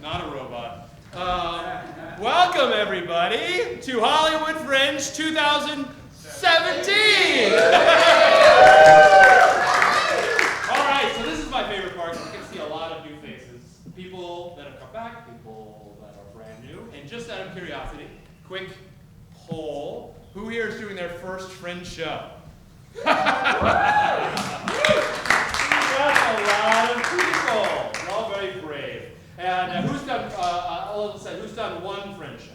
not a robot. Welcome, everybody, to Hollywood Fringe 2017! All right, so this is my favorite part. You can see a lot of new faces. People that have come back, people that are brand new. And just out of curiosity, quick poll. Who here is doing their first Fringe show? That's a lot of people. You're all very brave. And who's done, who's done one Fringe show?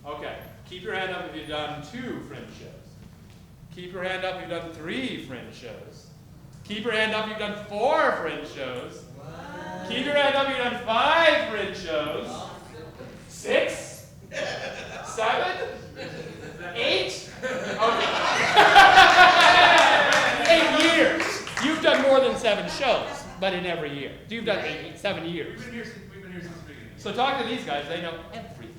Okay. Keep your hand up if you've done 2 Fringe shows. Keep your hand up if you've done 3 Fringe shows. Keep your hand up if you've done 4 Fringe shows. What? Keep your hand up if you've done 5 Fringe shows. 6? 7? 8? Okay. 8 years. You've done more than 7 shows, but in every year. You've done 7 years. We've been here since the beginning. So talk to these guys, they know everything.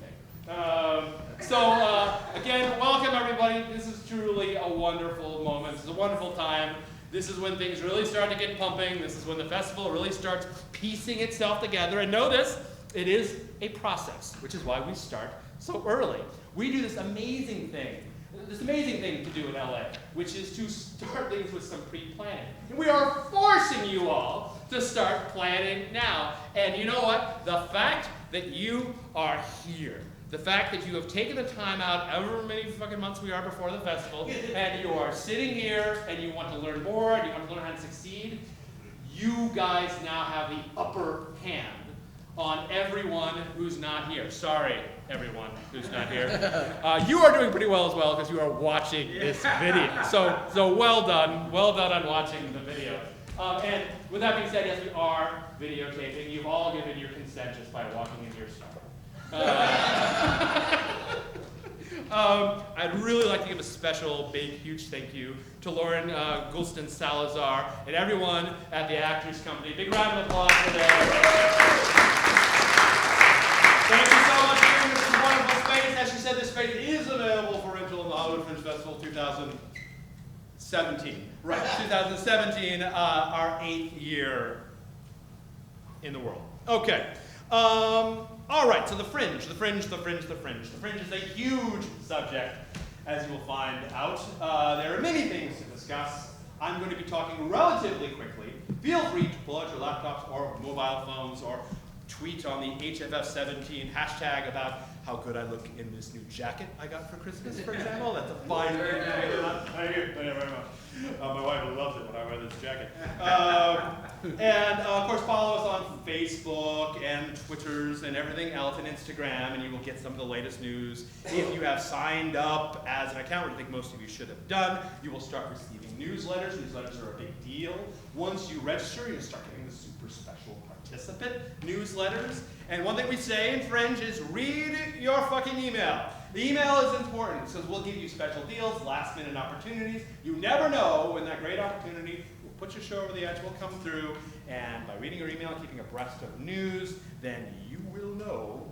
Again, welcome everybody. This is truly a wonderful moment. This is a wonderful time. This is when things really start to get pumping. This is when the festival really starts piecing itself together. And know this, it is a process, which is why we start so early. We do this amazing thing to do in LA, which is to start things with some pre-planning. And we are forcing you all to start planning now. And you know what? The fact that you are here, the fact that you have taken the time out however many fucking months we are before the festival, and you are sitting here and you want to learn more, and you want to learn how to succeed, you guys now have the upper hand on everyone who's not here. Sorry, everyone who's not here. You are doing pretty well as well because you are watching this video. So well done on watching the video. And with that being said, yes, we are videotaping. You've all given your consent just by walking in your star. I'd really like to give a special, big, huge thank you to Lauren Gulston Salazar and everyone at the Actors Company. Big round of applause for them. Thank you so much for giving us this wonderful space. As she said, this space is available for rental in the Hollywood Fringe Festival 2017. Right, 2017, our 8th year in the world. Okay. All right, so the Fringe. The Fringe is a huge subject, as you will find out. There are many things to discuss. I'm going to be talking relatively quickly. Feel free to pull out your laptops or mobile phones or tweet on the HFF17 hashtag about how good I look in this new jacket I got for Christmas, for example. That's a fine thing. Thank you very much. My wife loves it when I wear this jacket. And of course, follow us on Facebook and Twitters and everything else, and Instagram, and you will get some of the latest news. If you have signed up as an account, which I think most of you should have done, you will start receiving newsletters. Newsletters are a big deal. Once you register, you'll start getting the super special participant newsletters. And one thing we say in Fringe is read your fucking email. The email is important because we'll give you special deals, last minute opportunities. You never know when that great opportunity will put your show over the edge will come through. And by reading your email and keeping abreast of news, then you will know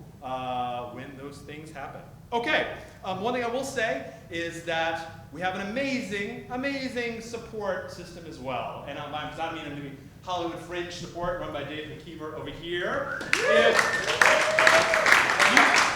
when those things happen. Okay, one thing I will say is that we have an amazing support system as well. And I'm doing Hollywood Fringe support run by Dave McKeever over here.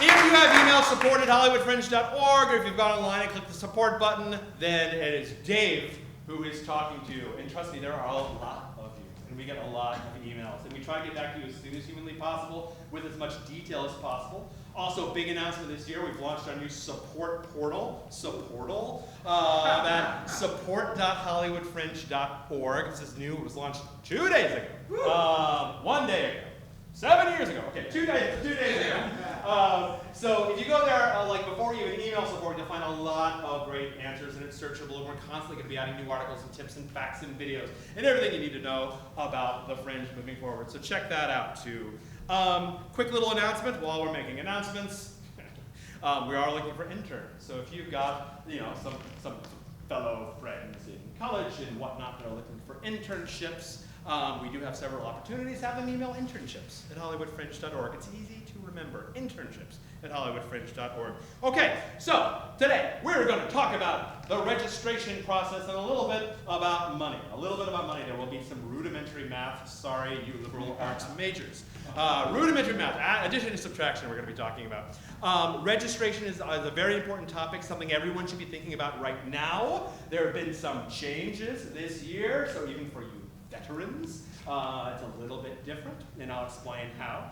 If you have email support at hollywoodfringe.org, or if you've gone online and clicked the support button, then it is Dave who is talking to you. And trust me, there are a lot of you, and we get a lot of emails. And we try to get back to you as soon as humanly possible with as much detail as possible. Also, big announcement this year, we've launched our new support portal, at support.hollywoodfringe.org. This is new, it was launched 2 days ago, 1 day ago, 7 years ago, okay, 2 days ago. So if you go there, like before you even email support, you'll find a lot of great answers, and it's searchable, and we're constantly going to be adding new articles and tips and facts and videos and everything you need to know about the Fringe moving forward. So check that out too. Quick little announcement while we're making announcements. We are looking for interns. So if you've got, some fellow friends in college and whatnot that are looking for internships, We do have several opportunities. Have them email internships at hollywoodfringe.org. It's easy to remember, internships at hollywoodfringe.org. Okay, so today we're going to talk about the registration process and a little bit about money. There will be some rudimentary math. Sorry, you liberal arts majors. Rudimentary math, addition and subtraction we're going to be talking about. Registration is a very important topic, something everyone should be thinking about right now. There have been some changes this year, so even for you veterans, it's a little bit different, and I'll explain how.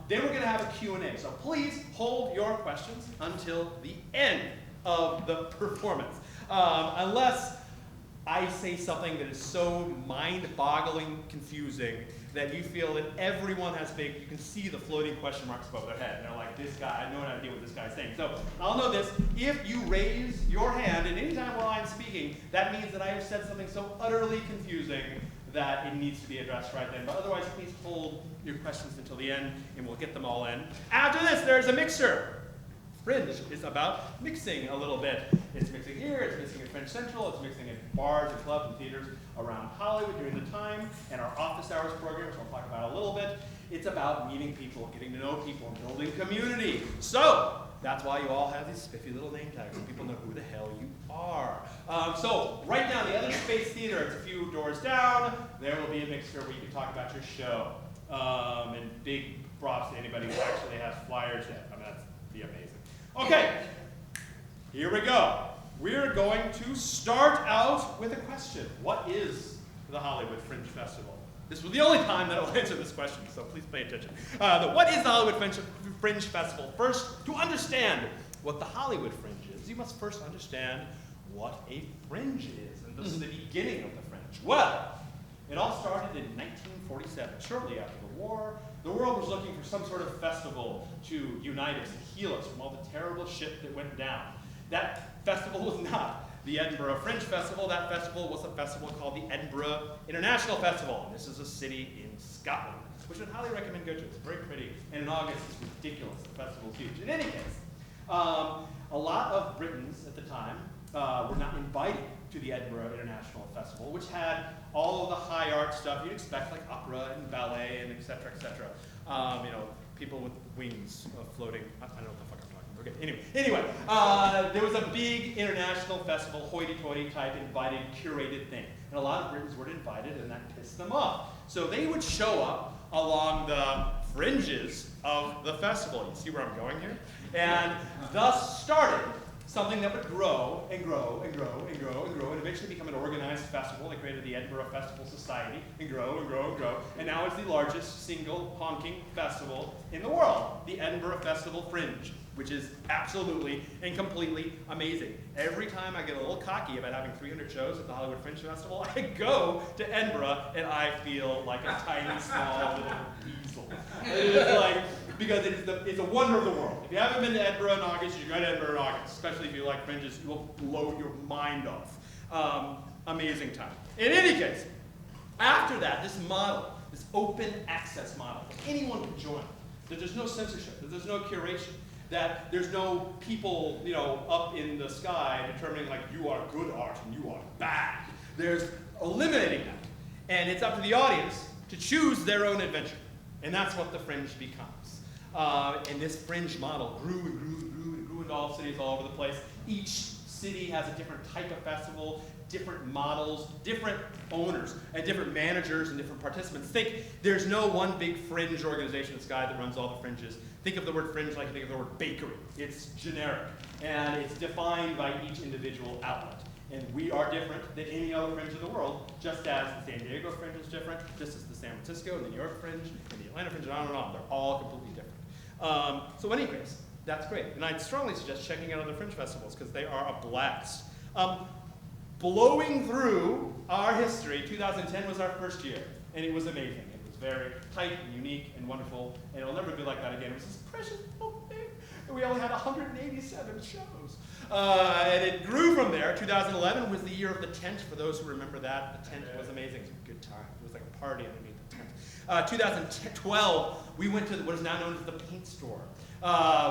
Then we're going to have a Q&A, so please hold your questions until the end of the performance. Unless I say something that is so mind-boggling confusing that you feel that everyone has big, you can see the floating question marks above their head. And they're like, this guy, I have no idea what this guy's saying. So I'll know this, if you raise your hand, and anytime while I'm speaking, that means that I have said something so utterly confusing that it needs to be addressed right then. But otherwise, please hold your questions until the end, and we'll get them all in. After this, there's a mixer. Fringe is about mixing a little bit. It's mixing here, it's mixing at Fringe Central, it's mixing at bars and clubs and theaters around Hollywood during the time, and our office hours program, which I'll talk about a little bit. It's about meeting people, getting to know people, and building community. So that's why you all have these spiffy little name tags, so people know who the hell you are. So right now, the other space theater, it's a few doors down. There will be a mixer where you can talk about your show. And big props to anybody who actually has flyers yet. I mean, that'd be amazing. Okay, here we go. We're going to start out with a question. What is the Hollywood Fringe Festival? This was the only time that I'll answer this question, so please pay attention. What is the Hollywood Fringe Festival? First, to understand what the Hollywood Fringe is, you must first understand what a fringe is, and this is the beginning of the fringe. Well, it all started in 1947, shortly after the war. The world was looking for some sort of festival to unite us and heal us from all the terrible shit that went down. That festival was not the Edinburgh Fringe Festival. That festival was a festival called the Edinburgh International Festival. And this is a city in Scotland, which I'd highly recommend go to. It's very pretty. And in August, it's ridiculous. The festival's huge. In any case, a lot of Britons at the time were not invited to the Edinburgh International Festival, which had all of the high art stuff you'd expect, like opera and ballet and et cetera, et cetera. You know, people with wings floating. I don't know what the fuck I'm talking about. Okay, anyway, there was a big international festival, hoity-toity type, invited, curated thing. And a lot of Britons weren't invited, and that pissed them off. So they would show up along the fringes of the festival. You see where I'm going here? And thus started something that would grow and grow and grow and grow and grow and eventually become an organized festival. They created the Edinburgh Festival Society and grow and grow and grow. And now it's the largest single honking festival in the world, the Edinburgh Festival Fringe, which is absolutely and completely amazing. Every time I get a little cocky about having 300 shows at the Hollywood Fringe Festival, I go to Edinburgh and I feel like a tiny, small little weasel. It's like, because it's a wonder of the world. If you haven't been to Edinburgh in August, you go to Edinburgh in August, especially if you like fringes, it will blow your mind off. Amazing time. In any case, after that, this model, this open access model, anyone can join, that there's no censorship, that there's no curation, that there's no people, you know, up in the sky determining like you are good art and you are bad. There's eliminating that. And it's up to the audience to choose their own adventure. And that's what the fringe becomes. And this fringe model grew and grew and grew and grew into all cities all over the place. Each city has a different type of festival, different models, different owners, and different managers and different participants. Think there's no one big fringe organization in the sky that runs all the fringes. Think of the word fringe like you think of the word bakery. It's generic, and it's defined by each individual outlet. And we are different than any other fringe in the world, just as the San Diego Fringe is different, just as the San Francisco and the New York Fringe and the Atlanta Fringe, and on and on. They're all completely different. So in any case, that's great. And I'd strongly suggest checking out other fringe festivals because they are a blast. Blowing through our history, 2010 was our first year, and it was amazing. It was very tight and unique and wonderful, and it'll never be like that again. It was this precious little thing, and we only had 187 shows. And it grew from there. 2011 was the year of the tent. For those who remember that, the tent was amazing. It was a good time. It was like a party underneath the tent. 2012, we went to what is now known as the Paint Store,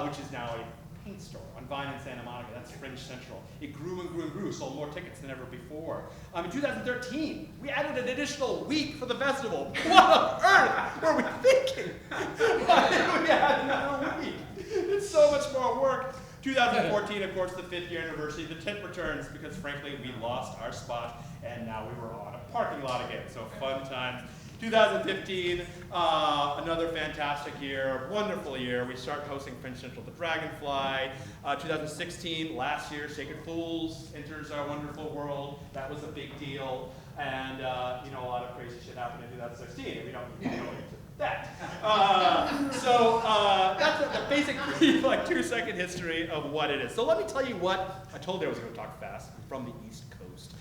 which is now a paint store on Vine in Santa Monica. That's Fringe Central. It grew and grew and grew, sold more tickets than ever before. In 2013, we added an additional week for the festival. What on earth were we thinking? Why did we add another week? It's so much more work. 2014, of course, the 5th year anniversary. The tent returns because, frankly, we lost our spot, and now we were on a parking lot again. So fun times. 2015, another fantastic year, wonderful year. We started hosting Fringe Central the Dragonfly. 2016, last year, Sacred Fools enters our wonderful world. That was a big deal. And a lot of crazy shit happened in 2016, and we don't go into that. That's the basic, 2-second history of what it is. So let me tell you what, I told you I was going to talk fast, I'm from the East Coast.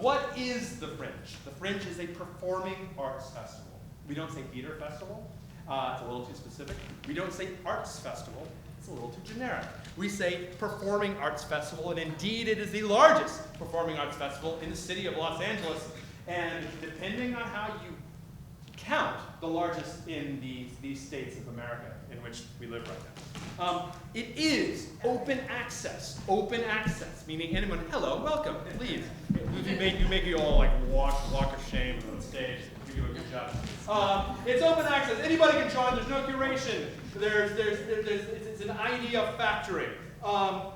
What is the Fringe? The Fringe is a performing arts festival. We don't say theater festival, it's a little too specific. We don't say arts festival, it's a little too generic. We say performing arts festival, and indeed it is the largest performing arts festival in the city of Los Angeles, and depending on how you count, the largest in these states of America in which we live right now. It is open access, meaning anyone, hello, welcome, please. You make you all walk of shame on stage. You do a good job. It's open access. Anybody can join. There's no curation. It's an idea factory.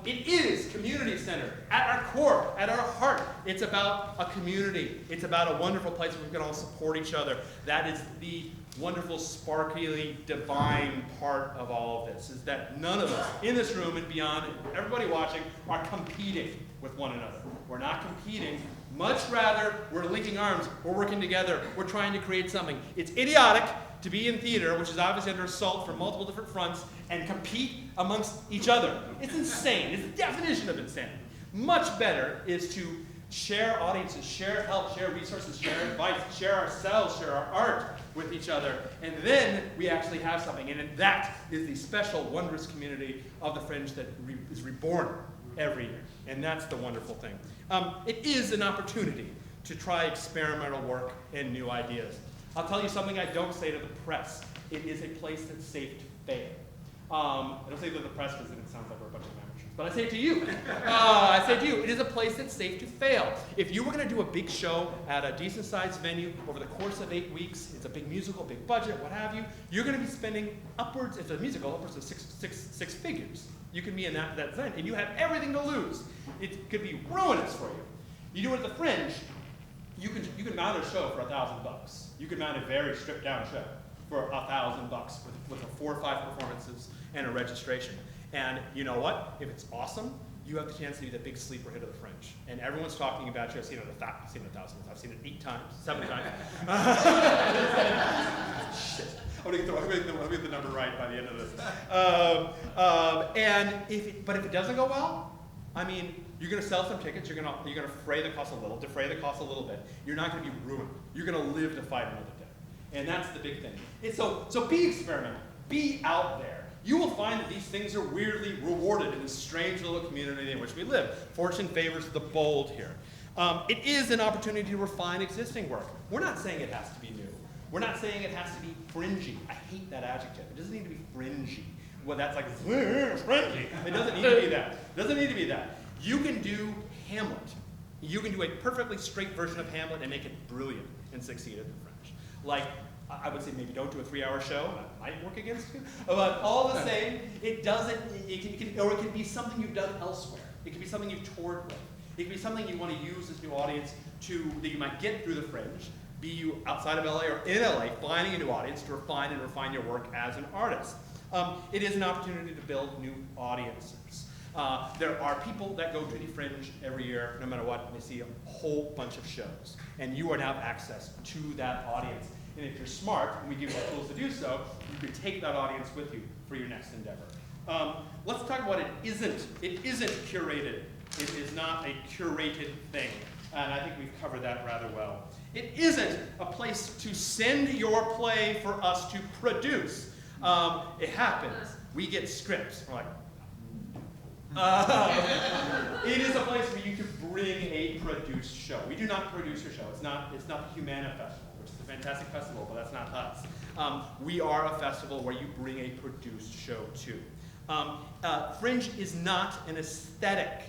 It is community centered. At our core, at our heart, it's about a community. It's about a wonderful place where we can all support each other. That is the wonderful, sparkly, divine part of all of this, is that none of us in this room and beyond, everybody watching, are competing with one another. We're not competing. Much rather, we're linking arms. We're working together. We're trying to create something. It's idiotic to be in theater, which is obviously under assault from multiple different fronts, and compete amongst each other. It's insane. It's the definition of insanity. Much better is to share audiences, share help, share resources, share advice, share ourselves, share our art with each other, and then we actually have something. And that is the special, wondrous community of the Fringe that is reborn every year. And that's the wonderful thing. It is an opportunity to try experimental work and new ideas. I'll tell you something I don't say to the press. It is a place that's safe to fail. I don't say to the press because it sounds like we're a bunch of amateurs, but I say it to you. I say to you, it is a place that's safe to fail. If you were going to do a big show at a decent-sized venue over the course of 8 weeks, it's a big musical, big budget, what have you, you're going to be spending upwards, if it's a musical, upwards of six figures. You can be in that zone, and you have everything to lose. It could be ruinous for you. You do it at the Fringe, you can mount a show for $1,000. You could mount a very stripped down show for $1,000 with 4 or 5 performances and a registration. And you know what? If it's awesome, you have the chance to be the big sleeper hit of the Fringe. And everyone's talking about you. I've seen it 1,000 times. I've seen it 8 times, 7 times. Shit. I'll get the number right by the end of this. But if it doesn't go well, I mean, you're going to sell some tickets. You're going to defray the cost a little bit. You're not going to be ruined. You're going to live to fight another day, and that's the big thing. And so be experimental. Be out there. You will find that these things are weirdly rewarded in this strange little community in which we live. Fortune favors the bold here. It is an opportunity to refine existing work. We're not saying it has to be new. We're not saying it has to be fringy. I hate that adjective. It doesn't need to be fringy. Well, that's like fringy. It doesn't need to be that. It doesn't need to be that. You can do Hamlet. You can do a perfectly straight version of Hamlet and make it brilliant and succeed at the Fringe. Like, I would say maybe don't do a 3-hour show. That might work against you. But all the same, it can be something you've done elsewhere. It can be something you've toured with. It can be something you want to use as new audience that you might get through the Fringe, be you outside of LA or in LA, finding a new audience to refine your work as an artist. It is an opportunity to build new audiences. There are people that go to the Fringe every year, no matter what, and they see a whole bunch of shows. And you are now have access to that audience. And if you're smart, and we give you the tools to do so, you can take that audience with you for your next endeavor. Let's talk about it isn't. It isn't curated. It is not a curated thing. And I think we've covered that rather well. It isn't a place to send your play for us to produce. It happens. We get scripts. We're like, it is a place for you to bring a produced show. We do not produce your show. It's not the Humana Festival, which is a fantastic festival, but that's not us. We are a festival where you bring a produced show too. Fringe is not an aesthetic.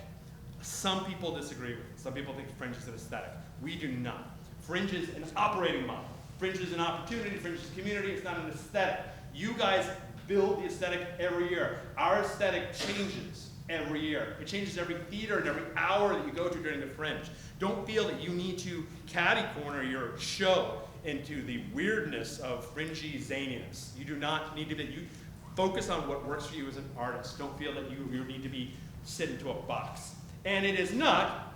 Some people disagree with it. Some people think Fringe is an aesthetic. We do not. Fringe is an operating model. Fringe is an opportunity. Fringe is a community. It's not an aesthetic. You guys build the aesthetic every year. Our aesthetic changes every year. It changes every theater and every hour that you go to during the Fringe. Don't feel that you need to catty corner your show into the weirdness of fringy zaniness. You do not need to be, you focus on what works for you as an artist. Don't feel that you need to be sit into a box. And it is not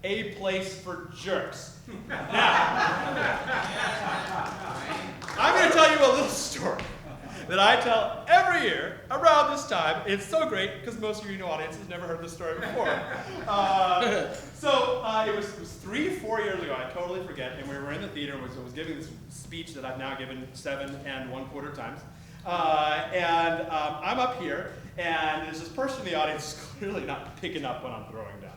a place for jerks. Now, I'm going to tell you a little story that I tell every year around this time. It's so great because most of you audience has never heard this story before. It was 3 or 4 years ago, I totally forget, and we were in the theater and was giving this speech that I've now given 7 1/4 times. I'm up here, and there's this person in the audience who's clearly not picking up what I'm throwing down.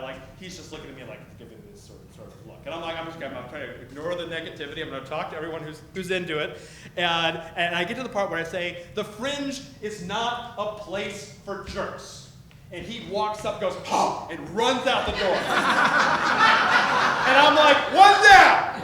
Like, he's just looking at me like giving this sort of look. And I'm like, I'm trying to ignore the negativity. I'm going to talk to everyone who's into it. And I get to the part where I say, the Fringe is not a place for jerks. And he walks up, goes, oh, and runs out the door. And I'm like, one down!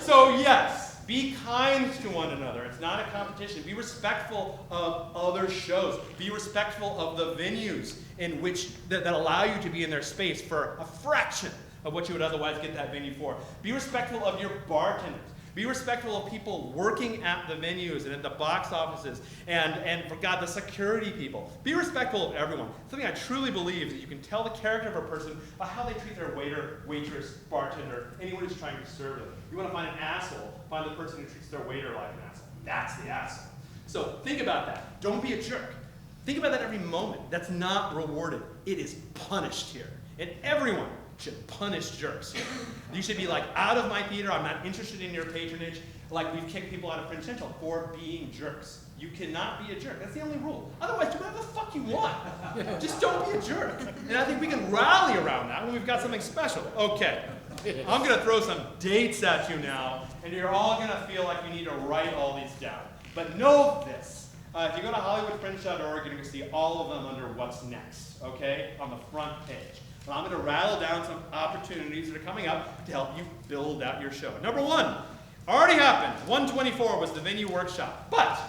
So yes, be kind to one another. It's not a competition. Be respectful of other shows. Be respectful of the venues in which that allow you to be in their space for a fraction of what you would otherwise get that venue for. Be respectful of your bartenders. Be respectful of people working at the venues and at the box offices and for God, the security people. Be respectful of everyone. Something I truly believe is that you can tell the character of a person by how they treat their waiter, waitress, bartender, anyone who's trying to serve them. You want to find an asshole, find the person who treats their waiter like an asshole. That's the asshole. So think about that. Don't be a jerk. Think about that every moment. That's not rewarded. It is punished here. And everyone should punish jerks here. You should be like, out of my theater, I'm not interested in your patronage. Like we've kicked people out of Fringe Central for being jerks. You cannot be a jerk. That's the only rule. Otherwise, do whatever the fuck you want. Just don't be a jerk. And I think we can rally around that when we've got something special. Okay, I'm gonna throw some dates at you now, and you're all gonna feel like you need to write all these down. But know this, if you go to HollywoodFringe.org, you're gonna see all of them under what's next, okay, on the front page. Well, I'm going to rattle down some opportunities that are coming up to help you build out your show. Number 1, already happened. 124 was the venue workshop, but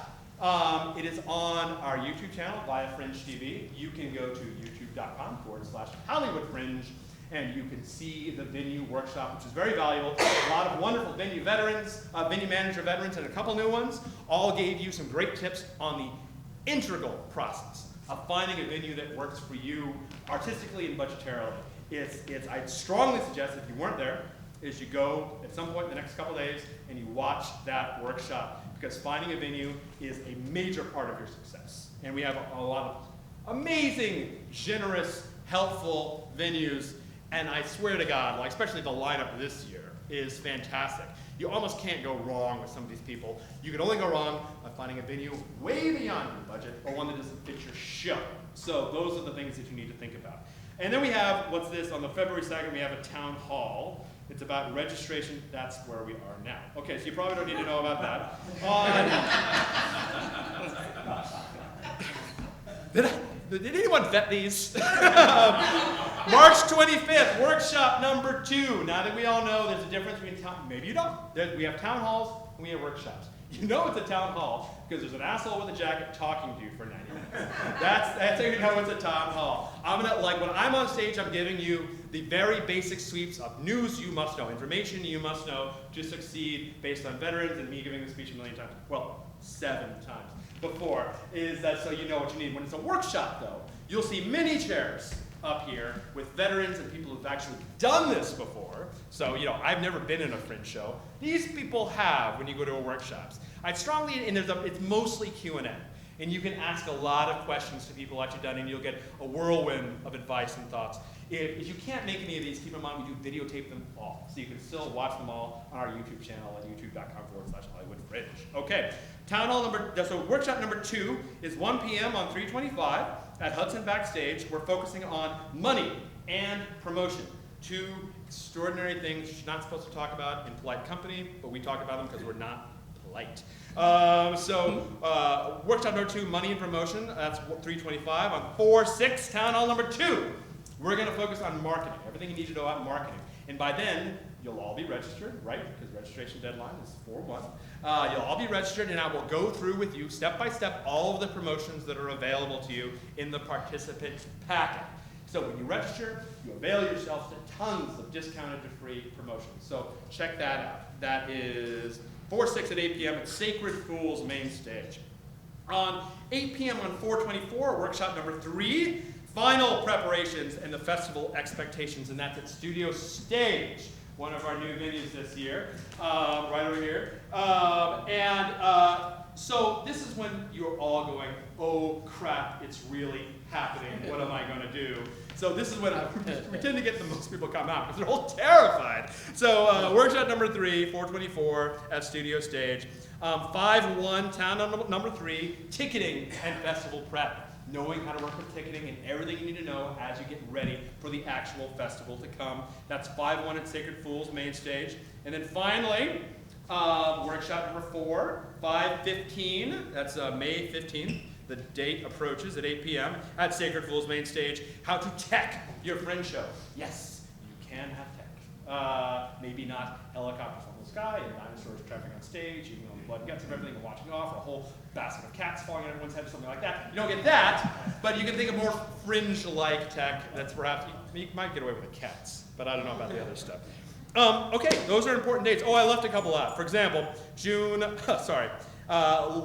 it is on our YouTube channel via Fringe TV. You can go to youtube.com/HollywoodFringe, and you can see the venue workshop, which is very valuable. A lot of wonderful venue veterans, venue manager veterans, and a couple new ones all gave you some great tips on the integral process of finding a venue that works for you artistically and budgetarily. I'd strongly suggest, if you weren't there, is you go at some point in the next couple days and you watch that workshop, because finding a venue is a major part of your success. And we have a lot of amazing, generous, helpful venues, and I swear to God, like especially the lineup this year is fantastic. You almost can't go wrong with some of these people. You can only go wrong by finding a venue way beyond your budget or one that doesn't fit your show. So those are the things that you need to think about. And then we have, what's this, on the February 2nd, we have a town hall. It's about registration. That's where we are now. Okay, so you probably don't need to know about that. Did anyone vet these? March 25th, workshop number 2. Now that we all know there's a difference between maybe you don't. We have town halls and we have workshops. You know it's a town hall because there's an asshole with a jacket talking to you for 90 minutes. That's how you know it's a town hall. When I'm on stage, I'm giving you the very basic sweeps of news you must know, information you must know to succeed based on veterans, and me giving the speech a million times. Well, 7 times before, is that so you know what you need. When it's a workshop, though, you'll see many chairs up here with veterans and people who've actually done this before. So, I've never been in a Fringe show. These people have when you go to a workshops. I'd strongly, and it's mostly Q&A. And you can ask a lot of questions to people that you've done, and you'll get a whirlwind of advice and thoughts. If you can't make any of these, keep in mind we do videotape them all. So you can still watch them all on our YouTube channel at youtube.com/HollywoodFringe. Okay, workshop number 2 is 1 p.m. on 325 at Hudson Backstage. We're focusing on money and promotion. 2 extraordinary things you're not supposed to talk about in polite company, but we talk about them because we're not polite. Workshop number 2, money and promotion, that's 325. On 4/6, town hall number 2, we're going to focus on marketing, everything you need to know about marketing. And by then, you'll all be registered, right? Because registration deadline is 4/1. You'll all be registered, and I will go through with you, step by step, all of the promotions that are available to you in the participant packet. So when you register, you avail yourself to tons of discounted to free promotions. So check that out. That is 4/6 at 8 p.m. at Sacred Fools main stage. On 8 p.m. on 4/24, workshop number 3, final preparations and the festival expectations, and that's at Studio Stage, one of our new venues this year, right over here. So this is when you're all going, oh crap, it's really happening, what am I going to do? So this is when we tend to get the most people come out, because they're all terrified. So workshop number 3, 4/24 at Studio Stage. 5/1, town number 3, ticketing and festival prep. Knowing how to work with ticketing and everything you need to know as you get ready for the actual festival to come. That's 5/1 at Sacred Fools main stage. And then finally, workshop number 4, 5/15, that's May 15th. The date approaches at 8 p.m. at Sacred Fools main stage. How to tech your Fringe show. Yes, you can have tech. Maybe not helicopters in the sky and dinosaurs traveling on stage, even though the blood and guts of everything and watching off, or a whole basket of cats falling on everyone's head, something like that. You don't get that, but you can think of more Fringe-like tech that's perhaps, you might get away with the cats, but I don't know about the other stuff. Okay, those are important dates. Oh, I left a couple out. For example,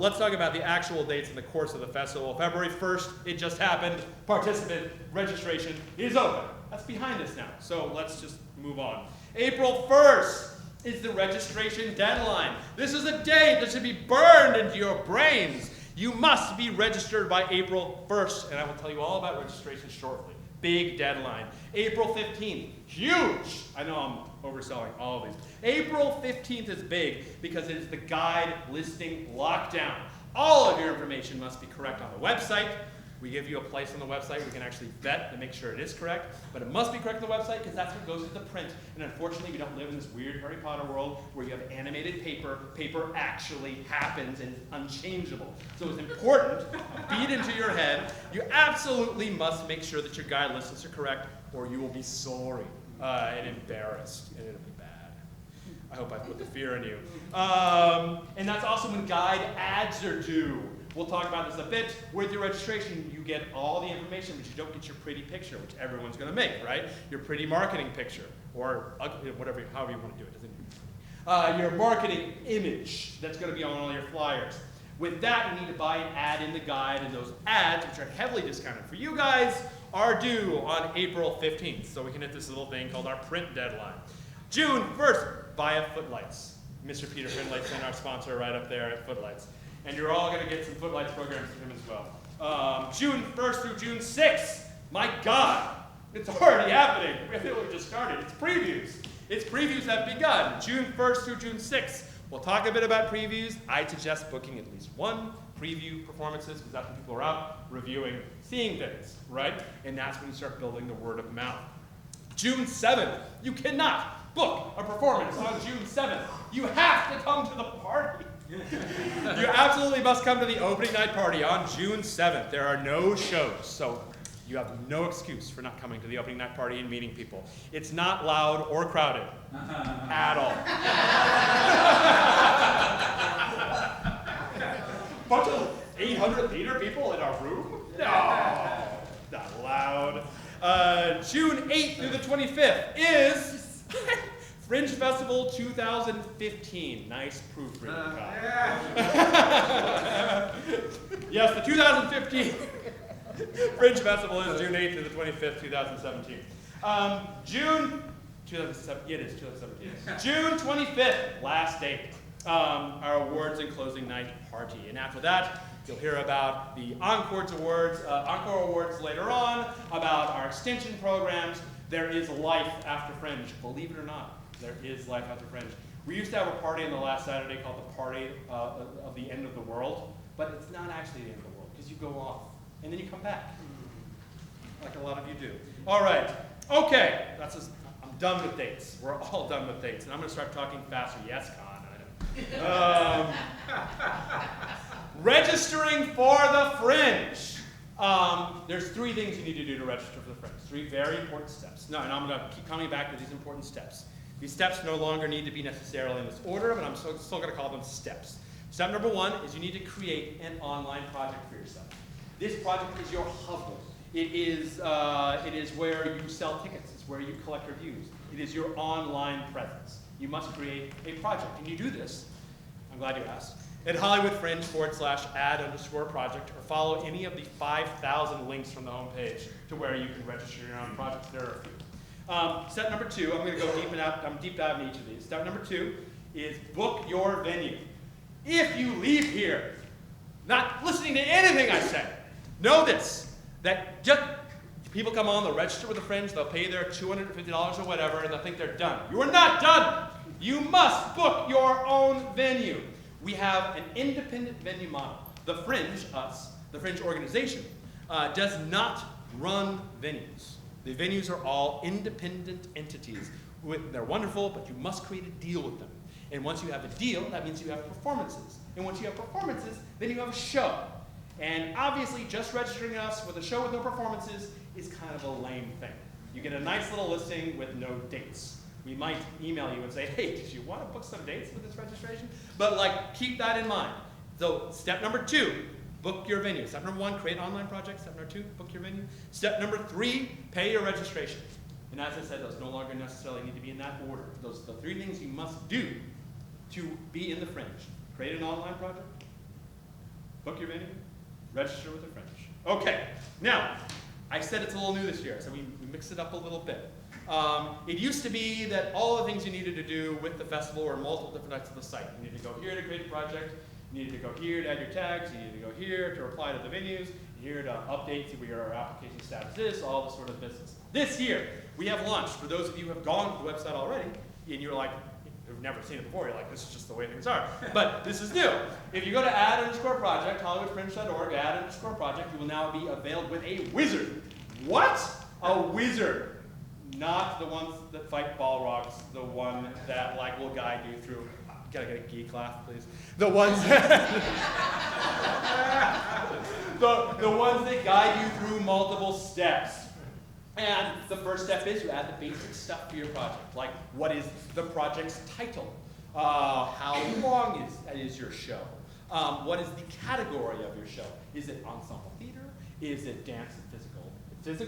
let's talk about the actual dates in the course of the festival. February 1st, it just happened. Participant registration is open. That's behind us now, so let's just move on. April 1st is the registration deadline. This is a date that should be burned into your brains. You must be registered by April 1st, and I will tell you all about registration shortly. Big deadline. April 15th, huge. I know I'm overselling all of these. April 15th is big because it is the guide listing lockdown. All of your information must be correct on the website. We give you a place on the website we can actually vet to make sure it is correct, but it must be correct on the website because that's what goes into print. And unfortunately, we don't live in this weird Harry Potter world where you have animated paper. Paper actually happens and is unchangeable. So it's important, beat into your head, you absolutely must make sure that your guide lists are correct or you will be sorry and embarrassed, and it'll be bad. I hope I put the fear in you. And that's also when guide ads are due. We'll talk about this a bit. With your registration, you get all the information, but you don't get your pretty picture, which everyone's going to make, right? Your pretty marketing picture, or whatever, however you want to do it. Doesn't need to be pretty. Your marketing image that's going to be on all your flyers. With that, you need to buy an ad in the guide, and those ads, which are heavily discounted for you guys, are due on April 15th. So we can hit this little thing called our print deadline. June 1st, via Footlights. Mr. Peter Finlay's been our sponsor right up there at Footlights. And you're all going to get some Footlights programs from him as well. June 1st through June 6th. My God, it's already happening. I feel we just started. It's previews. Its previews have begun. June 1st through June 6th. We'll talk a bit about previews. I suggest booking at least one preview performances because that's when people are out reviewing, seeing things, right? And that's when you start building the word of mouth. June 7th. You cannot book a performance on June 7th. You have to come to the party. You absolutely must come to the opening night party on June 7th. There are no shows, so you have no excuse for not coming to the opening night party and meeting people. It's not loud or crowded at all. Bunch of 800 theater people in our room? No, not loud. June 8th through the 25th is Fringe Festival 2015. Nice proofreading, Kyle. Yes, the 2015 Fringe Festival is June 8th to the 25th, 2017. June 2017. It is 2017. June 25th, last date. Our awards and closing night party. And after that, you'll hear about the Encore Awards later on, about our extension programs. There is life after Fringe, believe it or not. There is life after Fringe. We used to have a party on the last Saturday called the Party of the End of the World, but it's not actually the end of the world because you go off and then you come back, like a lot of you do. All right, okay, I'm done with dates. We're all done with dates, and I'm going to start talking faster. Yes, Con, I know. Registering for the Fringe. There's 3 things you need to do to register for the Fringe. 3 very important steps. No, and I'm going to keep coming back to these important steps. These steps no longer need to be necessarily in this order, but I'm still going to call them steps. Step number 1 is you need to create an online project for yourself. This project is your hub. It is where you sell tickets. It's where you collect reviews. It is your online presence. You must create a project. And you do this, I'm glad you asked, at HollywoodFringe/add_project, or follow any of the 5,000 links from the homepage to where you can register your own projects. There are a few. Step number 2, I'm going to go deep dive in each of these. Step number 2 is book your venue. If you leave here not listening to anything I say, know this, that just people come on, they'll register with the Fringe, they'll pay their $250 or whatever, and they'll think they're done. You are not done. You must book your own venue. We have an independent venue model. The Fringe, the Fringe organization, does not run venues. The venues are all independent entities. They're wonderful, but you must create a deal with them. And once you have a deal, that means you have performances. And once you have performances, then you have a show. And obviously, just registering us with a show with no performances is kind of a lame thing. You get a nice little listing with no dates. We might email you and say, hey, did you want to book some dates with this registration? But keep that in mind. So step number 2, book your venue. Step number 1, create an online project. Step number 2, book your venue. Step number 3, pay your registration. And as I said, those no longer necessarily need to be in that order. Those are the 3 things you must do to be in the Fringe. Create an online project, book your venue, register with the Fringe. Okay, now, I said it's a little new this year, so we mixed it up a little bit. It used to be that all the things you needed to do with the festival were multiple different types of the site. You needed to go here to create a project, you needed to go here to add your tags, you needed to go here to reply to the venues, here to update to where your application status is, all this sort of business. This year, we have launched, for those of you who have gone to the website already, and you're like, you've never seen it before, you're like, this is just the way things are. But this is new. If you go to add_project, HollywoodFringe.org, add_project, you will now be availed with a wizard. What? A wizard. Not the ones that fight Balrogs, the one that will guide you through. Gotta get a geek laugh, please. The ones that the ones that guide you through multiple steps. And the first step is you add the basic stuff for your project, like what is the project's title? How long is your show? What is the category of your show? Is it ensemble theater? Is it dance and physical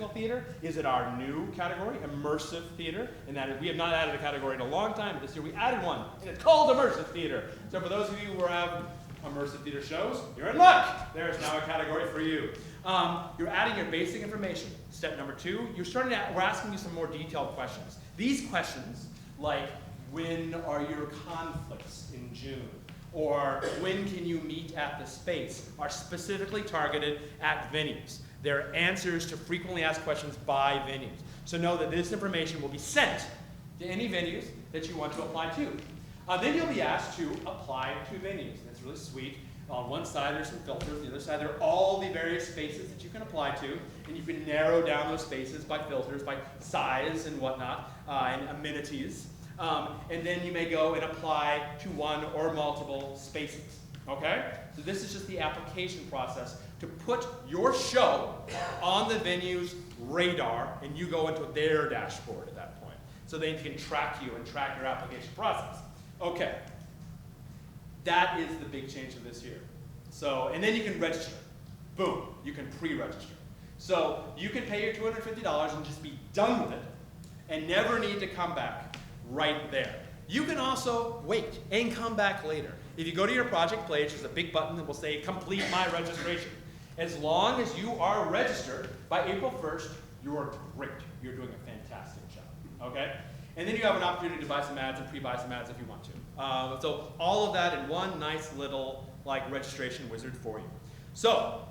theater? Is it our new category, immersive theater? And that we have not added a category in a long time, but this year we added one, and it's called immersive theater. So for those of you who have immersive theater shows, you're in luck. There's now a category for you. You're adding your basic information. Step number 2, we're asking you some more detailed questions. These questions, like when are your conflicts in June? Or when can you meet at the space, are specifically targeted at venues. They're answers to frequently asked questions by venues. So know that this information will be sent to any venues that you want to apply to. Then you'll be asked to apply to venues. That's really sweet. On one side, there's some filters. On the other side, there are all the various spaces that you can apply to. And you can narrow down those spaces by filters, by size and whatnot, and amenities. And then you may go and apply to one or multiple spaces. Okay? So this is just the application process to put your show on the venue's radar, and you go into their dashboard at that point. So they can track you and track your application process. Okay. That is the big change of this year. So, and then you can register. Boom, you can pre-register. So you can pay your $250 and just be done with it and never need to come back right there. You can also wait and come back later. If you go to your project page, there's a big button that will say complete my registration. As long as you are registered by April 1st, you are great. You're doing a fantastic job. Okay? And then you have an opportunity to buy some ads and pre-buy some ads if you want to. So all of that in one nice little registration wizard for you. So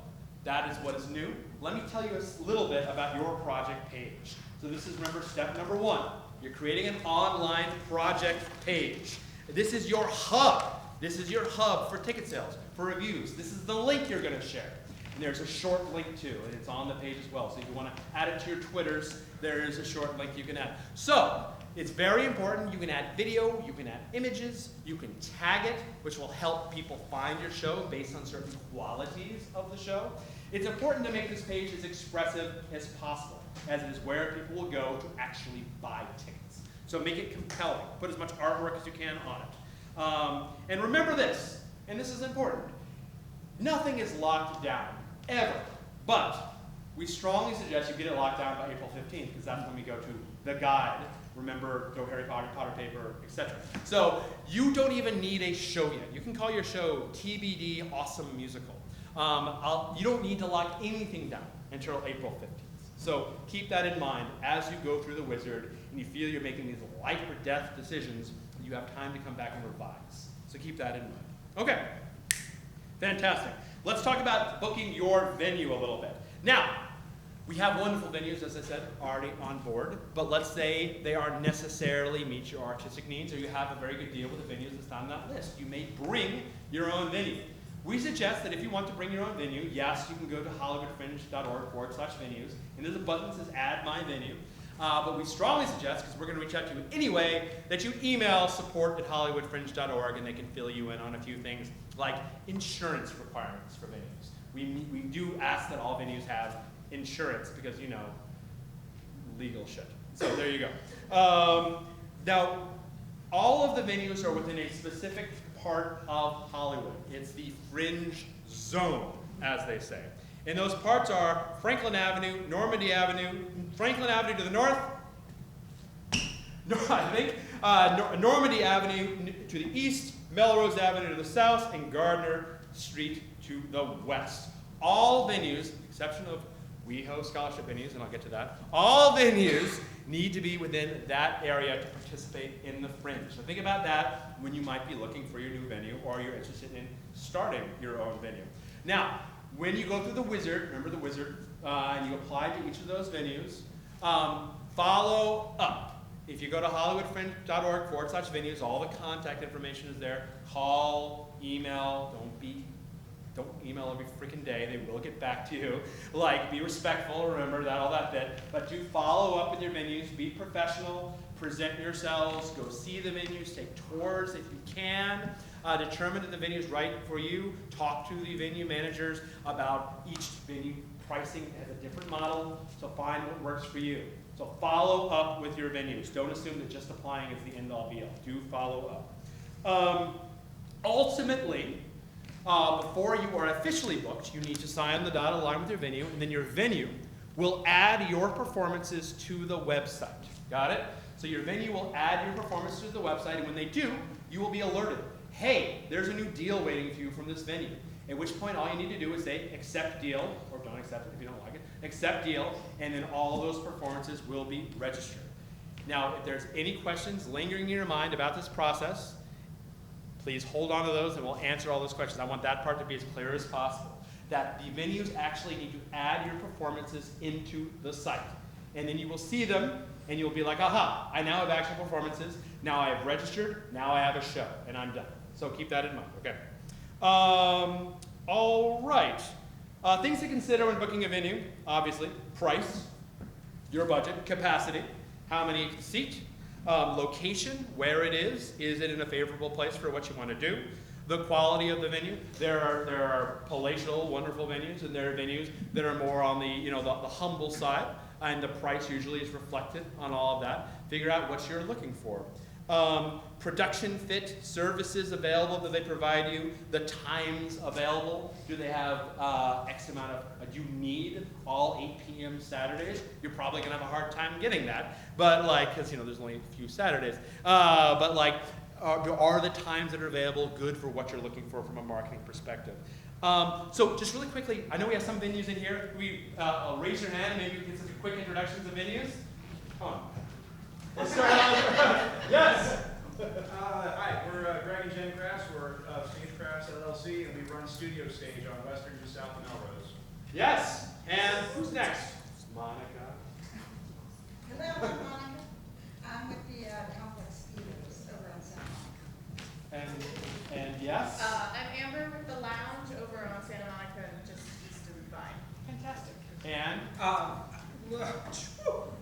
that is what is new. Let me tell you a little bit about your project page. So this is, remember, step number 1. You're creating an online project page. This is your hub. This is your hub for ticket sales, for reviews. This is the link you're going to share. And there's a short link too, and it's on the page as well. So if you want to add it to your Twitters, there is a short link you can add. So It's very important. You can add video, you can add images, you can tag it, which will help people find your show based on certain qualities of the show. It's important to make this page as expressive as possible, as it is where people will go to actually buy tickets. So make it compelling. Put as much artwork as you can on it. And remember this, and this is important. Nothing is locked down, ever. But we strongly suggest you get it locked down by April 15th, because that's when we go to the guide. Remember, go Harry Potter, Potter paper, etc. So you don't even need a show yet. You can call your show TBD Awesome Musical. You don't need to lock anything down until April 15th. So keep that in mind as you go through the wizard and you feel you're making these life or death decisions, you have time to come back and revise. So keep that in mind. Okay, fantastic. Let's talk about booking your venue a little bit. Now, we have wonderful venues, as I said, already on board, but let's say they aren't necessarily meet your artistic needs, or you have a very good deal with the venues that's on that list. You may bring your own venue. We suggest that if you want to bring your own venue, yes, you can go to hollywoodfringe.org/venues, and there's a button that says Add My Venue. But we strongly suggest, because we're going to reach out to you anyway, that you email support@hollywoodfringe.org, and they can fill you in on a few things like insurance requirements for venues. We do ask that all venues have insurance because, you know, legal shit. So there you go. Now, all of the venues are within a specific part of Hollywood. It's the Fringe zone, as they say. And those parts are Franklin Avenue, Normandy Avenue, Franklin Avenue to the north, Normandy Avenue to the east, Melrose Avenue to the south, and Gardner Street to the west. All venues, with the exception of WeHo scholarship venues, and I'll get to that, all venues need to be within that area to participate in the Fringe. So think about that when you might be looking for your new venue or you're interested in starting your own venue. Now, when you go through the wizard, remember the wizard, and you apply to each of those venues, follow up. If you go to hollywoodfringe.org/venues, all the contact information is there. Call, email, don't email every freaking day. They will get back to you. Like, be respectful, remember that, all that bit. But do follow up with your venues. Be professional. Present yourselves. Go see the venues. Take tours if you can. Determine if the venue is right for you. Talk to the venue managers about each venue. Pricing has a different model, so find what works for you. So follow up with your venues. Don't assume that just applying is the end-all be-all. Do follow up. Ultimately, before you are officially booked, you need to sign the dotted line with your venue, and then your venue will add your performances to the website. Got it? So your venue will add your performances to the website, and when they do, you will be alerted. Hey, there's a new deal waiting for you from this venue. At which point, all you need to do is say, accept deal, or don't accept it if you don't like it, accept deal, and then all those performances will be registered. Now, if there's any questions lingering in your mind about this process, please hold on to those and we'll answer all those questions. I want that part to be as clear as possible. That the venues actually need to add your performances into the site. And then you will see them and you'll be like, aha, I now have actual performances. Now I have registered, now I have a show, and I'm done. So keep that in mind, okay? All right. Things to consider when booking a venue, obviously, price, your budget, capacity, how many you can seat, location, where it is it in a favorable place for what you want to do, the quality of the venue. There are palatial, wonderful venues, and there are venues that are more on the, the humble side, and the price usually is reflected on all of that. Figure out what you're looking for. Production fit services available that they provide you, the times available. Do they have X amount of, do you need all 8 p.m. Saturdays? You're probably gonna have a hard time getting that, but because there's only a few Saturdays. But are the times that are available good for what you're looking for from a marketing perspective? So just really quickly, I know we have some venues in here. Raise your hand and maybe we can get some quick introductions of venues. Come on. Let's start out. Yes. Hi, we're Greg and Jen Crass. We're Stagecrafts LLC, and we run Studio Stage on Western just south of Melrose. Yes. And who's next? Monica. Hello, I'm Monica. I'm with the Complex Studios over on Santa Monica. And yes. I'm Amber with the Lounge over on Santa Monica, just east of Vine. Fantastic. And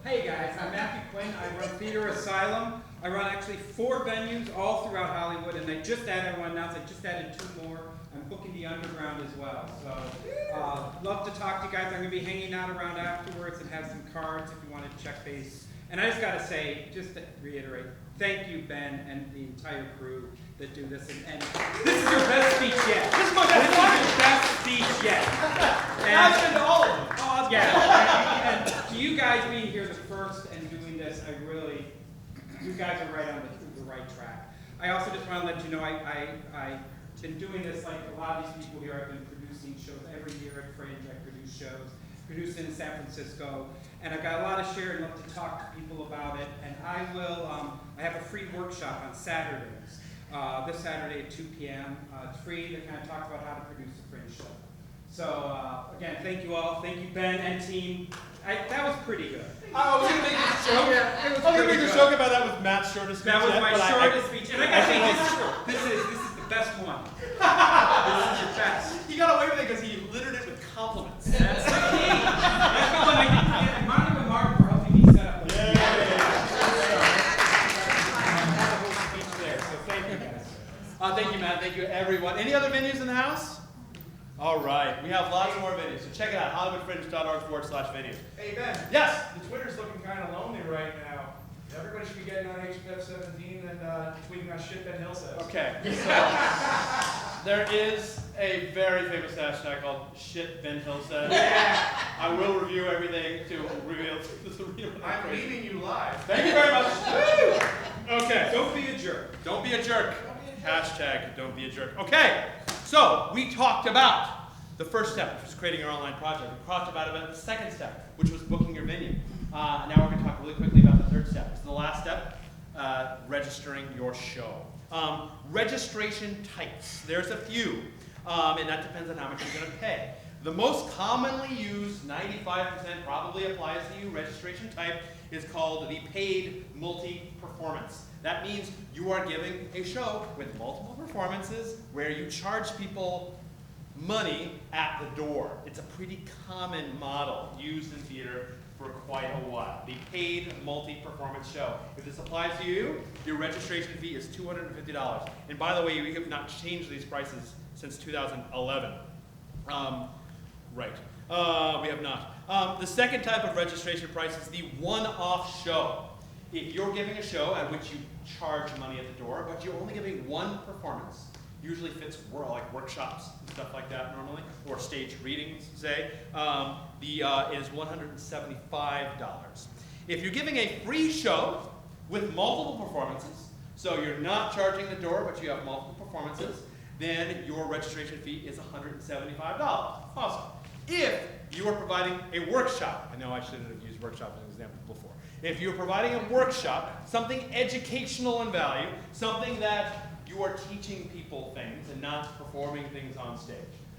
Hey guys, I'm Matthew Quinn. I run Theater Asylum. I run actually 4 venues all throughout Hollywood, and I just added one now. I just added 2 more. I'm booking the Underground as well. So, love to talk to you guys. I'm going to be hanging out around afterwards and have some cards if you want to check base. And I just got to say, just to reiterate, thank you, Ben, and the entire crew that do this. And this is your best speech yet. This is my best one. Your best speech yet. I've been to all of them. Oh, yeah. And to you guys being here the first and doing this, you guys are right on the right track. I also just want to let you know I've been doing this like a lot of these people here. I've been producing shows every year at Fringe. I produce shows, produced in San Francisco, and I've got a lot to share and love to talk to people about it. And I will. I have a free workshop on Saturdays. This Saturday at 2 p.m. It's free to kind of talk about how to produce a Fringe show. So again, thank you all. Thank you, Ben and team. That was pretty good. I was going to make this joke. I was going to make a joke about that with Matt's shortest speech. That was my shortest speech. And I got to say, this is the best one. This is your best. He got away with it because he littered it with compliments. That's the key. That's the one I can. Monica and Mark for helping me set up. I had the whole speech there, so thank you guys. Thank you, Matt. Thank you, everyone. Any other venues in the house? All right. We have lots more venues, so check it out. HollywoodFringe.org/venues. Hey, Ben. Yes. The Twitter's looking kind of lonely right now. Everybody should be getting on HFF17 and tweeting on shit Ben Hill says. Okay. So there is a very famous hashtag called shit Ben Hill says. Yeah. I will review everything to reveal the real. I'm leaving you live. Thank you very much. Woo! Okay. Don't be a jerk. Don't be a jerk. Hashtag don't be a jerk. Okay. So we talked about the first step, which was creating your online project. We talked about the second step, which was booking your venue. Now we're going to talk really quickly about the third step. So the last step, registering your show. Registration types. There's a few, and that depends on how much you're going to pay. The most commonly used, 95% probably applies to you, registration type is called the paid multi-performance. That means you are giving a show with multiple performances where you charge people money at the door. It's a pretty common model used in theater for quite a while. The paid multi-performance show. If this applies to you, your registration fee is $250. And by the way, we have not changed these prices since 2011. We have not. The second type of registration price is the one-off show. If you're giving a show at which you charge money at the door, but you're only giving one performance, usually fits like workshops and stuff like that normally, or stage readings, say, it is $175. If you're giving a free show with multiple performances, so you're not charging the door, but you have multiple performances, then your registration fee is $175. Awesome. If you are providing a workshop, I know I shouldn't have used workshop as an example before. If you're providing a workshop, something educational in value, something that you are teaching people things and not performing things on stage,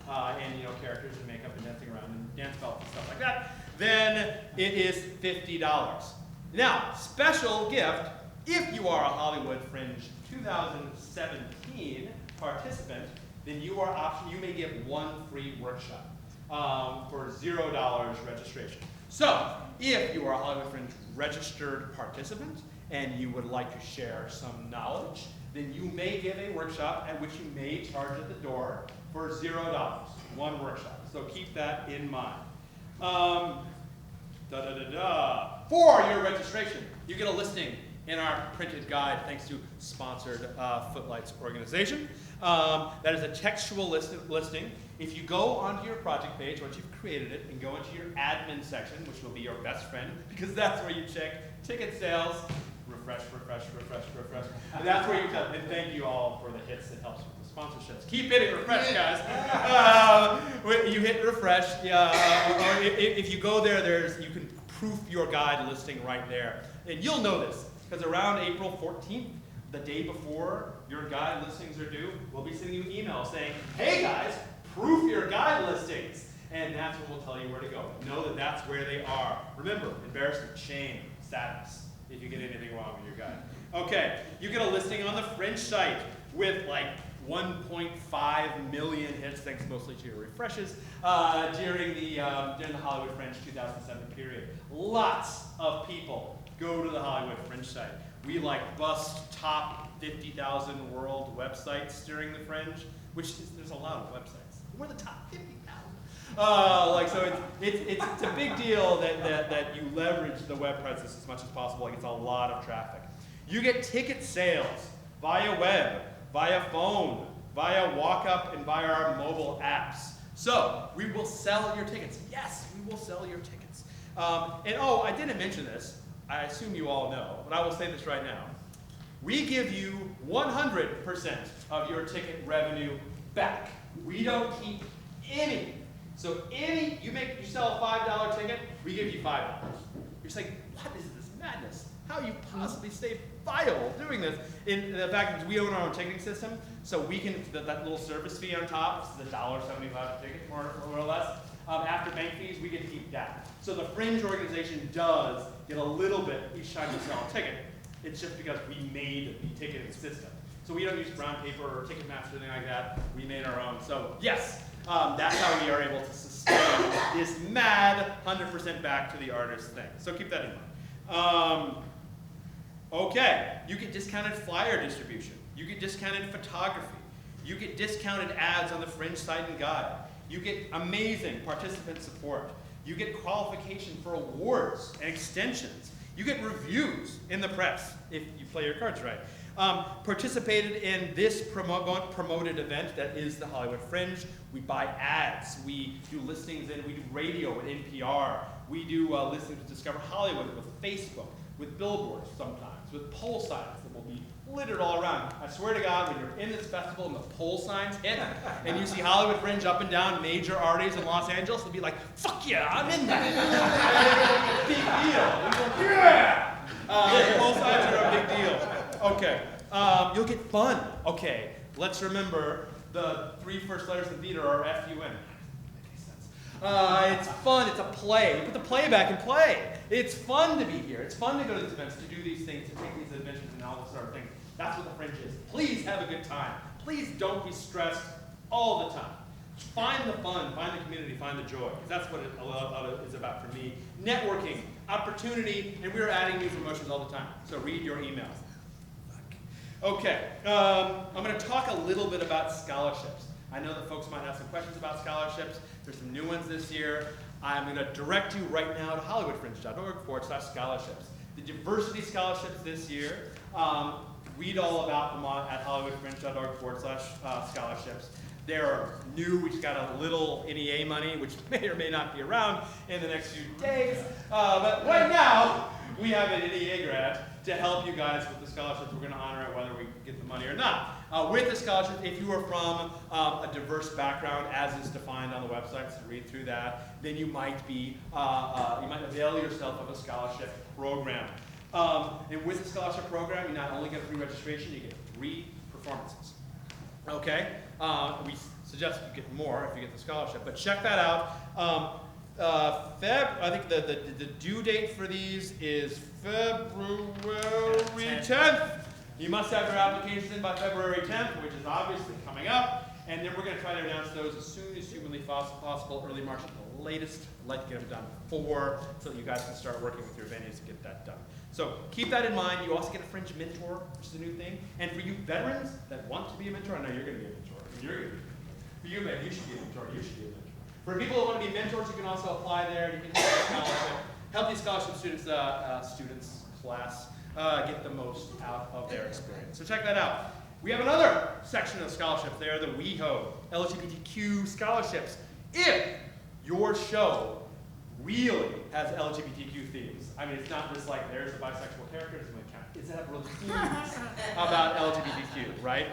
and characters and makeup and dancing around and dance belts and stuff like that, then it is $50. Now, special gift, if you are a Hollywood Fringe 2017 participant, then you may get one free workshop for $0 registration. So, if you are a Hollywood Fringe registered participant and you would like to share some knowledge, then you may give a workshop at which you may charge at the door for $0, one workshop. So keep that in mind. For your registration, you get a listing in our printed guide, thanks to sponsored Footlights organization. That is a textual listing. If you go onto your project page, once you've created it, and go into your admin section, which will be your best friend, because that's where you check ticket sales, refresh. And that's where you tell, and thank you all for the hits that helps with the sponsorships. Keep hitting refresh, guys. You hit refresh. Or if you go there, you can proof your guide listing right there. And you'll know this, because around April 14th, the day before your guide listings are due, we'll be sending you an email saying, hey guys, proof your guide listings. And that's when we'll tell you where to go. Know that that's where they are. Remember, embarrassment, shame, sadness, if you get anything wrong with your guide. Okay, you get a listing on the Fringe site with 1.5 million hits, thanks mostly to your refreshes, during the Hollywood Fringe 2007 period. Lots of people go to the Hollywood Fringe site. We like bust top 50,000 world websites during the Fringe, which is, there's a lot of websites. We're the top 50,000. So it's a big deal that you leverage the web presence as much as possible. Like, it's a lot of traffic. You get ticket sales via web, via phone, via walk-up, and via our mobile apps. So we will sell your tickets. Yes, we will sell your tickets. And oh, I didn't mention this. I assume you all know, but I will say this right now. We give you 100% of your ticket revenue back. We don't keep any. So you sell a $5 ticket, we give you $5. You're saying, what is this madness? How you possibly stay viable doing this? In the fact that we own our own ticketing system, so we can, that little service fee on top, this is $1.75 a ticket, more or less. After bank fees, we get to keep that. So the Fringe organization does get a little bit each time we sell a ticket. It's just because we made the ticketing system. So we don't use brown paper or Ticketmaster or anything like that. We made our own. So yes, that's how we are able to sustain this mad 100% back to the artist thing. So keep that in mind. Okay, you get discounted flyer distribution. You get discounted photography. You get discounted ads on the Fringe site and guide. You get amazing participant support. You get qualification for awards and extensions. You get reviews in the press if you play your cards right. Participated in this promoted event that is the Hollywood Fringe. We buy ads. We do listings and we do radio with NPR. We do listings with Discover Hollywood, with Facebook, with billboards sometimes, with pole signs that will be littered all around. I swear to God, when you're in this festival and the pole signs hit, and you see Hollywood Fringe up and down major arteries in Los Angeles, you'll be like, fuck yeah, I'm in that. Big deal. Yeah! Pole signs are a big deal. Okay, you'll get fun. Okay, let's remember the 3 first letters of theater are F-U-N. It's fun, it's a play. We put the play back in play. It's fun to be here. It's fun to go to these events, to do these things, to take these adventures and all this sort of thing. That's what the Fringe is. Please have a good time. Please don't be stressed all the time. Find the fun, find the community, find the joy. Because that's what a lot of it is about for me. Networking, opportunity, and we're adding new promotions all the time. So read your emails. Okay, I'm going to talk a little bit about scholarships. I know that folks might have some questions about scholarships. There's some new ones this year. I'm going to direct you right now to hollywoodfringe.org/scholarships. The diversity scholarships this year, read all about them at hollywoodfringe.org/scholarships. They're new. We just got a little NEA money, which may or may not be around in the next few days. But right now, we have an NEA grant to help you guys with the scholarships. We're going to honor it whether we get the money or not. With the scholarship, if you are from a diverse background, as is defined on the website, so read through that, then you might be you might avail yourself of a scholarship program. And with the scholarship program, you not only get free registration, you get 3 performances. Okay, we suggest you get more if you get the scholarship, but check that out. I think the due date for these is February 10th. You must have your applications in by February 10th, which is obviously coming up. And then we're going to try to announce those as soon as humanly possible, early March at the latest. I'd like to get them done before so that you guys can start working with your venues to get that done. So keep that in mind. You also get a Fringe mentor, which is a new thing. And for you veterans that want to be a mentor, I know you're going to be a mentor. You're going to be a mentor. For you, man, you should be a mentor. You should be a mentor. For people who want to be mentors, you can also apply there. You can get a scholarship. Help these scholarship students, get the most out of their experience. So check that out. We have another section of scholarships there, the WeHo, LGBTQ scholarships. If your show really has LGBTQ themes, I mean, it's not just like there's a bisexual character, it's that really themes about LGBTQ, right?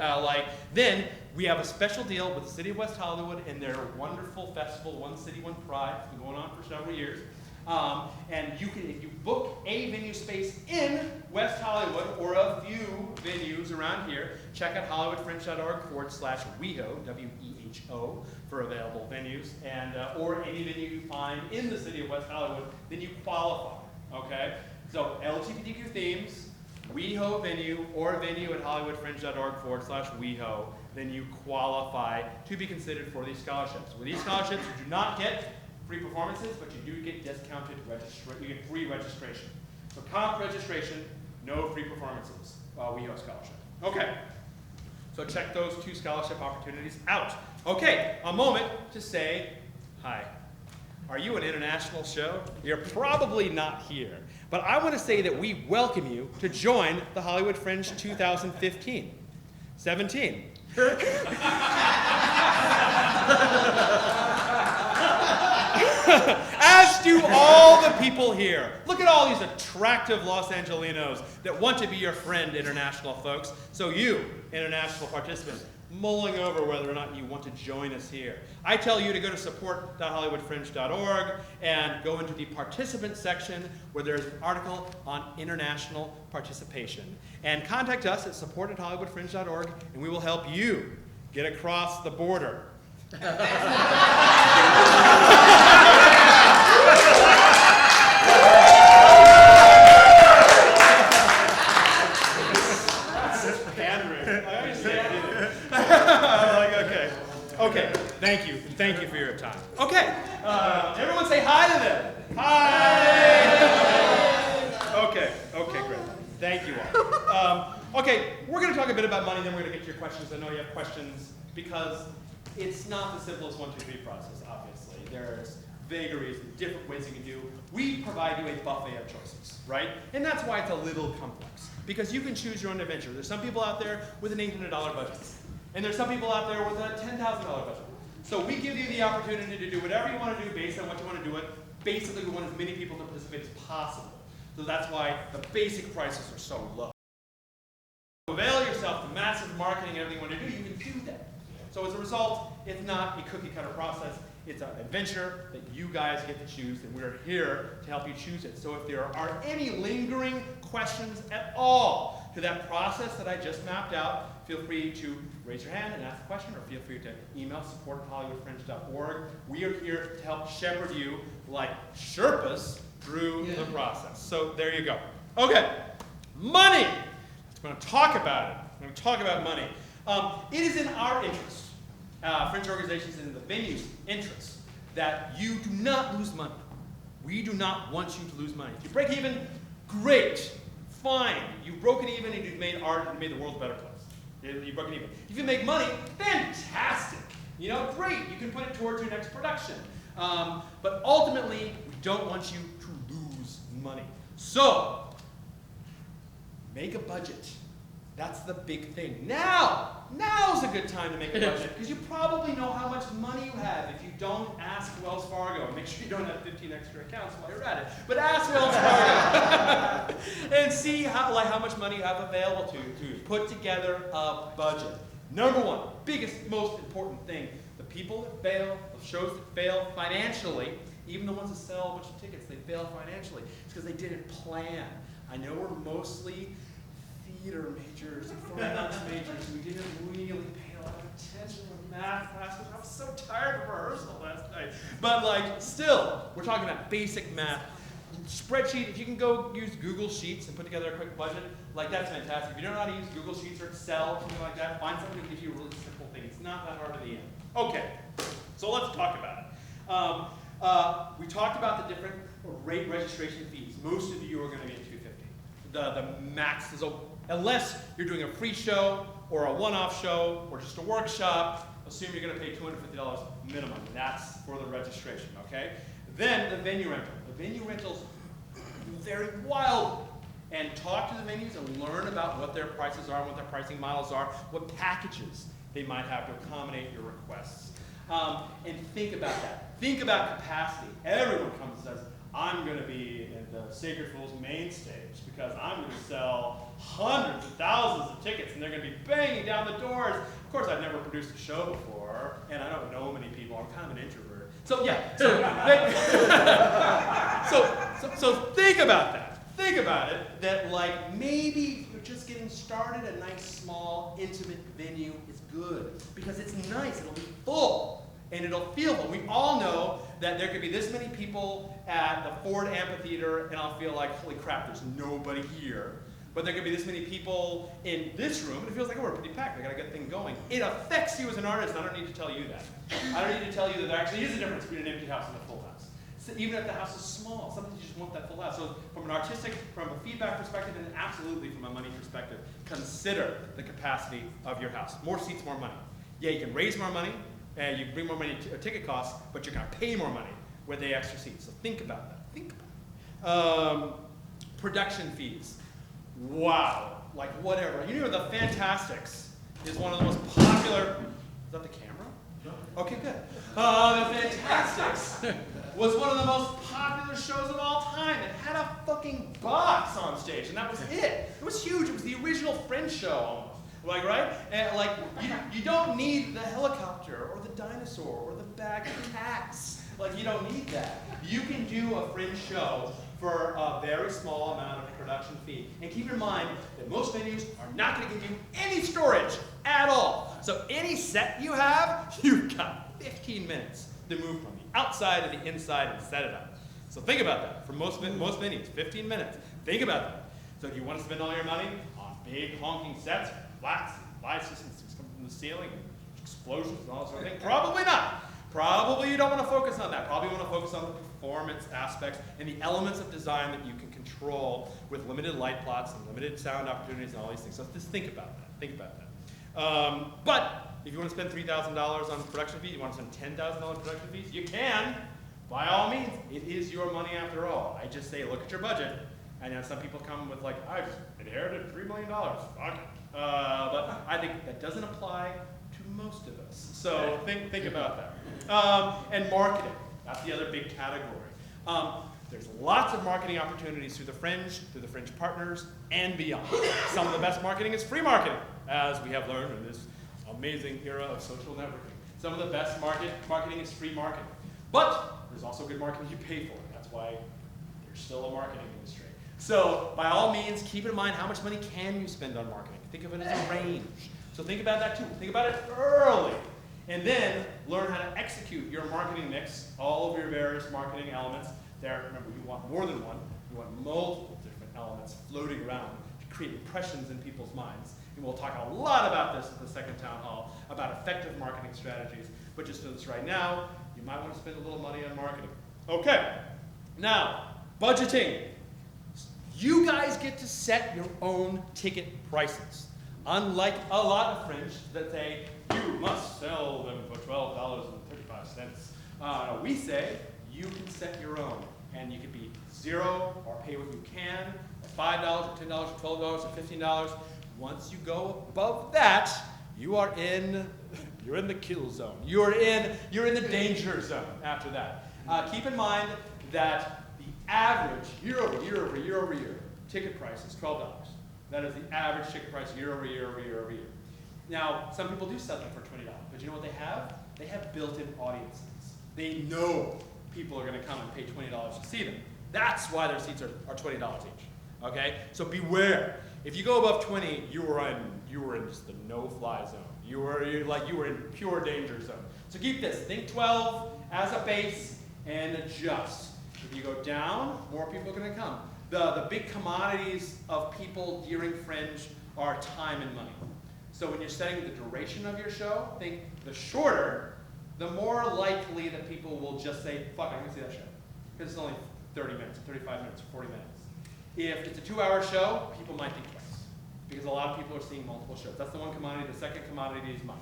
Then we have a special deal with the City of West Hollywood and their wonderful festival, One City, One Pride. It's been going on for several years. And you can, if you book a venue space in West Hollywood or a few venues around here, check out hollywoodfringe.org/WeHo, W-E-H-O, for available venues, and or any venue you find in the City of West Hollywood, then you qualify, okay? So LGBTQ themes, WeHo venue or venue at hollywoodfringe.org/WeHo, then you qualify to be considered for these scholarships. With these scholarships, you do not get free performances, but you do get discounted registration. You get free registration. So comp registration, no free performances, WeHo scholarship. Okay, so check those 2 scholarship opportunities out. Okay, a moment to say hi. Are you an international show? You're probably not here, but I want to say that we welcome you to join the Hollywood Fringe 2017. As do all the people here. Look at all these attractive Los Angelinos that want to be your friend, international folks. So you, international participants, mulling over whether or not you want to join us here. I tell you to go to support.hollywoodfringe.org and go into the participant section where there's an article on international participation. And contact us at support@hollywoodfringe.org and we will help you get across the border. Okay, thank you for your time. Okay, everyone say hi to them. Hi! Okay, great. Thank you all. Okay, we're going to talk a bit about money, then we're going to get to your questions. I know you have questions because it's not the simplest 1, 2, 3 process, obviously. There's vagaries and different ways you can do. We provide you a buffet of choices, right? And that's why it's a little complex, because you can choose your own adventure. There's some people out there with an $800 budget. And there's some people out there with a $10,000 budget. So we give you the opportunity to do whatever you want to do based on what you want to do it. Basically, we want as many people to participate as possible. So that's why the basic prices are so low. To avail yourself to massive marketing and everything you want to do, you can do that. So as a result, it's not a cookie cutter process. It's an adventure that you guys get to choose, and we're here to help you choose it. So if there are any lingering questions at all to that process that I just mapped out, feel free to raise your hand and ask a question, or feel free to email support@hollywoodfringe.org. We are here to help shepherd you like Sherpas through the process. So there you go. Okay, money. I'm going to talk about it. I'm going to talk about money. It is in our interest, Fringe organizations and in the venue's interest, that you do not lose money. We do not want you to lose money. If you break even, great, fine. You've broken even and you've made art and made the world a better place. You've broken even. If you make money, fantastic. You know, great. You can put it towards your next production. But ultimately, we don't want you to lose money. So, make a budget. That's the big thing. Now's a good time to make a budget, because you probably know how much money you have. If you don't, ask Wells Fargo. Make sure you don't have 15 extra accounts while you're at it. But ask Wells Fargo and see how much money you have available to put together a budget. Number 1, biggest, most important thing, the people that fail, the shows that fail financially, even the ones that sell a bunch of tickets, they fail financially. It's because they didn't plan. I know we're mostly theater majors and fine arts majors. We didn't really pay a lot of attention in math classes. I was so tired of rehearsal last night. But still, we're talking about basic math. Spreadsheet, if you can go use Google Sheets and put together a quick budget, that's fantastic. If you don't know how to use Google Sheets or Excel, something like that, find something that gives you a really simple thing. It's not that hard at the end. Okay, so let's talk about it. We talked about the different rate registration fees. Most of you are going to be at $250. The max is, unless you're doing a free show or a one-off show or just a workshop, assume you're going to pay $250 minimum. That's for the registration, okay? Then the venue rental. The venue rentals vary wildly. And talk to the venues and learn about what their prices are, what their pricing models are, what packages they might have to accommodate your requests. And think about that. Think about capacity. Everyone comes and says, I'm going to be at the Sacred Fools main stage because I'm going to sell hundreds of thousands of tickets and they're going to be banging down the doors. Of course, I've never produced a show before, and I don't know many people. I'm kind of an introvert. So yeah, so think about that. Think about it, that maybe you're just getting started, a nice, small, intimate venue is good because it's nice, it'll be full. And it'll feel full. We all know that there could be this many people at the Ford Amphitheater, and I'll feel like, holy crap, there's nobody here. but there could be this many people in this room, and it feels like, oh, we're pretty packed, we got a good thing going. It affects you as an artist, and I don't need to tell you that. I don't need to tell you that there actually is a difference between an empty house and a full house. So even if the house is small, sometimes you just want that full house. So from an artistic, from a feedback perspective, and absolutely from a money perspective, consider the capacity of your house. More seats, more money. Yeah, you can raise more money, and you can bring more money to ticket costs, but you're gonna pay more money with the extra seats. So think about that, think about it. Production fees. Wow, like whatever. You know the Fantastics is one of the most popular, is that the camera? No. Okay, good. The Fantastics was one of the most popular shows of all time. It had a fucking box on stage, and that was it. It was huge. It was the original Fringe show almost. Like, right? And like, you don't need the helicopter or the dinosaur or the bag of cats. Like, you don't need that. You can do a Fringe show for a very small amount of production fee. And keep in mind that most venues are not going to give you any storage at all. So any set you have, you've got 15 minutes to move from the outside to the inside and set it up. So think about that. For most venues, 15 minutes. Think about that. So if you want to spend all your money on big honking sets, flats, light systems, things come from the ceiling, explosions and all that sort of thing, probably not. Probably you don't want to focus on that. Probably you want to focus on the performance aspects and the elements of design that you can control with limited light plots and limited sound opportunities and all these things. So just think about that. Think about that. But if you want to spend $3,000 on production fees, you want to spend $10,000 on production fees, you can. By all means, it is your money after all. I just say, look at your budget. And you know, some people come with like, I just inherited $3 million. Fuck it. But I think that doesn't apply to most of us. So think about that. And marketing, that's the other big category. There's lots of marketing opportunities through the Fringe partners, and beyond. Some of the best marketing is free marketing, as we have learned in this amazing era of social networking. Some of the best marketing is free marketing. But there's also good marketing you pay for. That's why there's still a marketing industry. So by all means, keep in mind how much money can you spend on marketing. Think of it as a range. So think about that too. Think about it early. And then learn how to execute your marketing mix, all of your various marketing elements. There, remember, you want more than one. You want multiple different elements floating around to create impressions in people's minds. And we'll talk a lot about this at the second town hall, about effective marketing strategies. But just know this right now, you might want to spend a little money on marketing. Okay, now, budgeting. You guys get to set your own ticket prices. Unlike a lot of Fringe that say, you must sell them for $12.35. We say, you can set your own. And you can be $0 or pay what you can, or $5, or $10, or $12, or $15. Once you go above that, you are you're in the kill zone. You're in the danger zone after that. Keep in mind that the average year over year ticket price is $12. That is the average ticket price year over year. Now, some people do sell them for $20, but you know what they have? They have built-in audiences. They know people are going to come and pay $20 to see them. That's why their seats are $20 each. Okay? So beware. If you go above 20, you were in just the no-fly zone. You were in pure danger zone. So keep this. Think 12 as a base and adjust. If you go down, more people are going to come. The big commodities of people during Fringe are time and money. So when you're setting the duration of your show, think the shorter, the more likely that people will just say, fuck, I can see that show. Because it's only 30 minutes, 35 minutes, 40 minutes. If it's a 2-hour show, people might think twice. Because a lot of people are seeing multiple shows. That's the one commodity. The second commodity is money.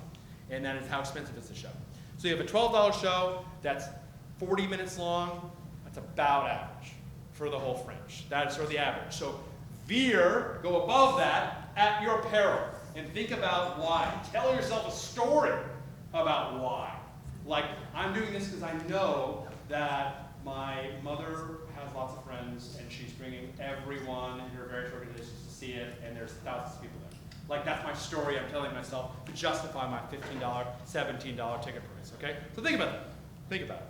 And that is how expensive is the show. So you have a $12 show that's 40 minutes long. That's about average for the whole Fringe. That's sort of the average. So go above that at your peril. And think about why. Tell yourself a story about why. Like, I'm doing this because I know that my mother has lots of friends and she's bringing everyone in her various organizations to see it, and there's thousands of people there. Like, that's my story I'm telling myself to justify my $15, $17 ticket price, okay? So think about that. Think about it.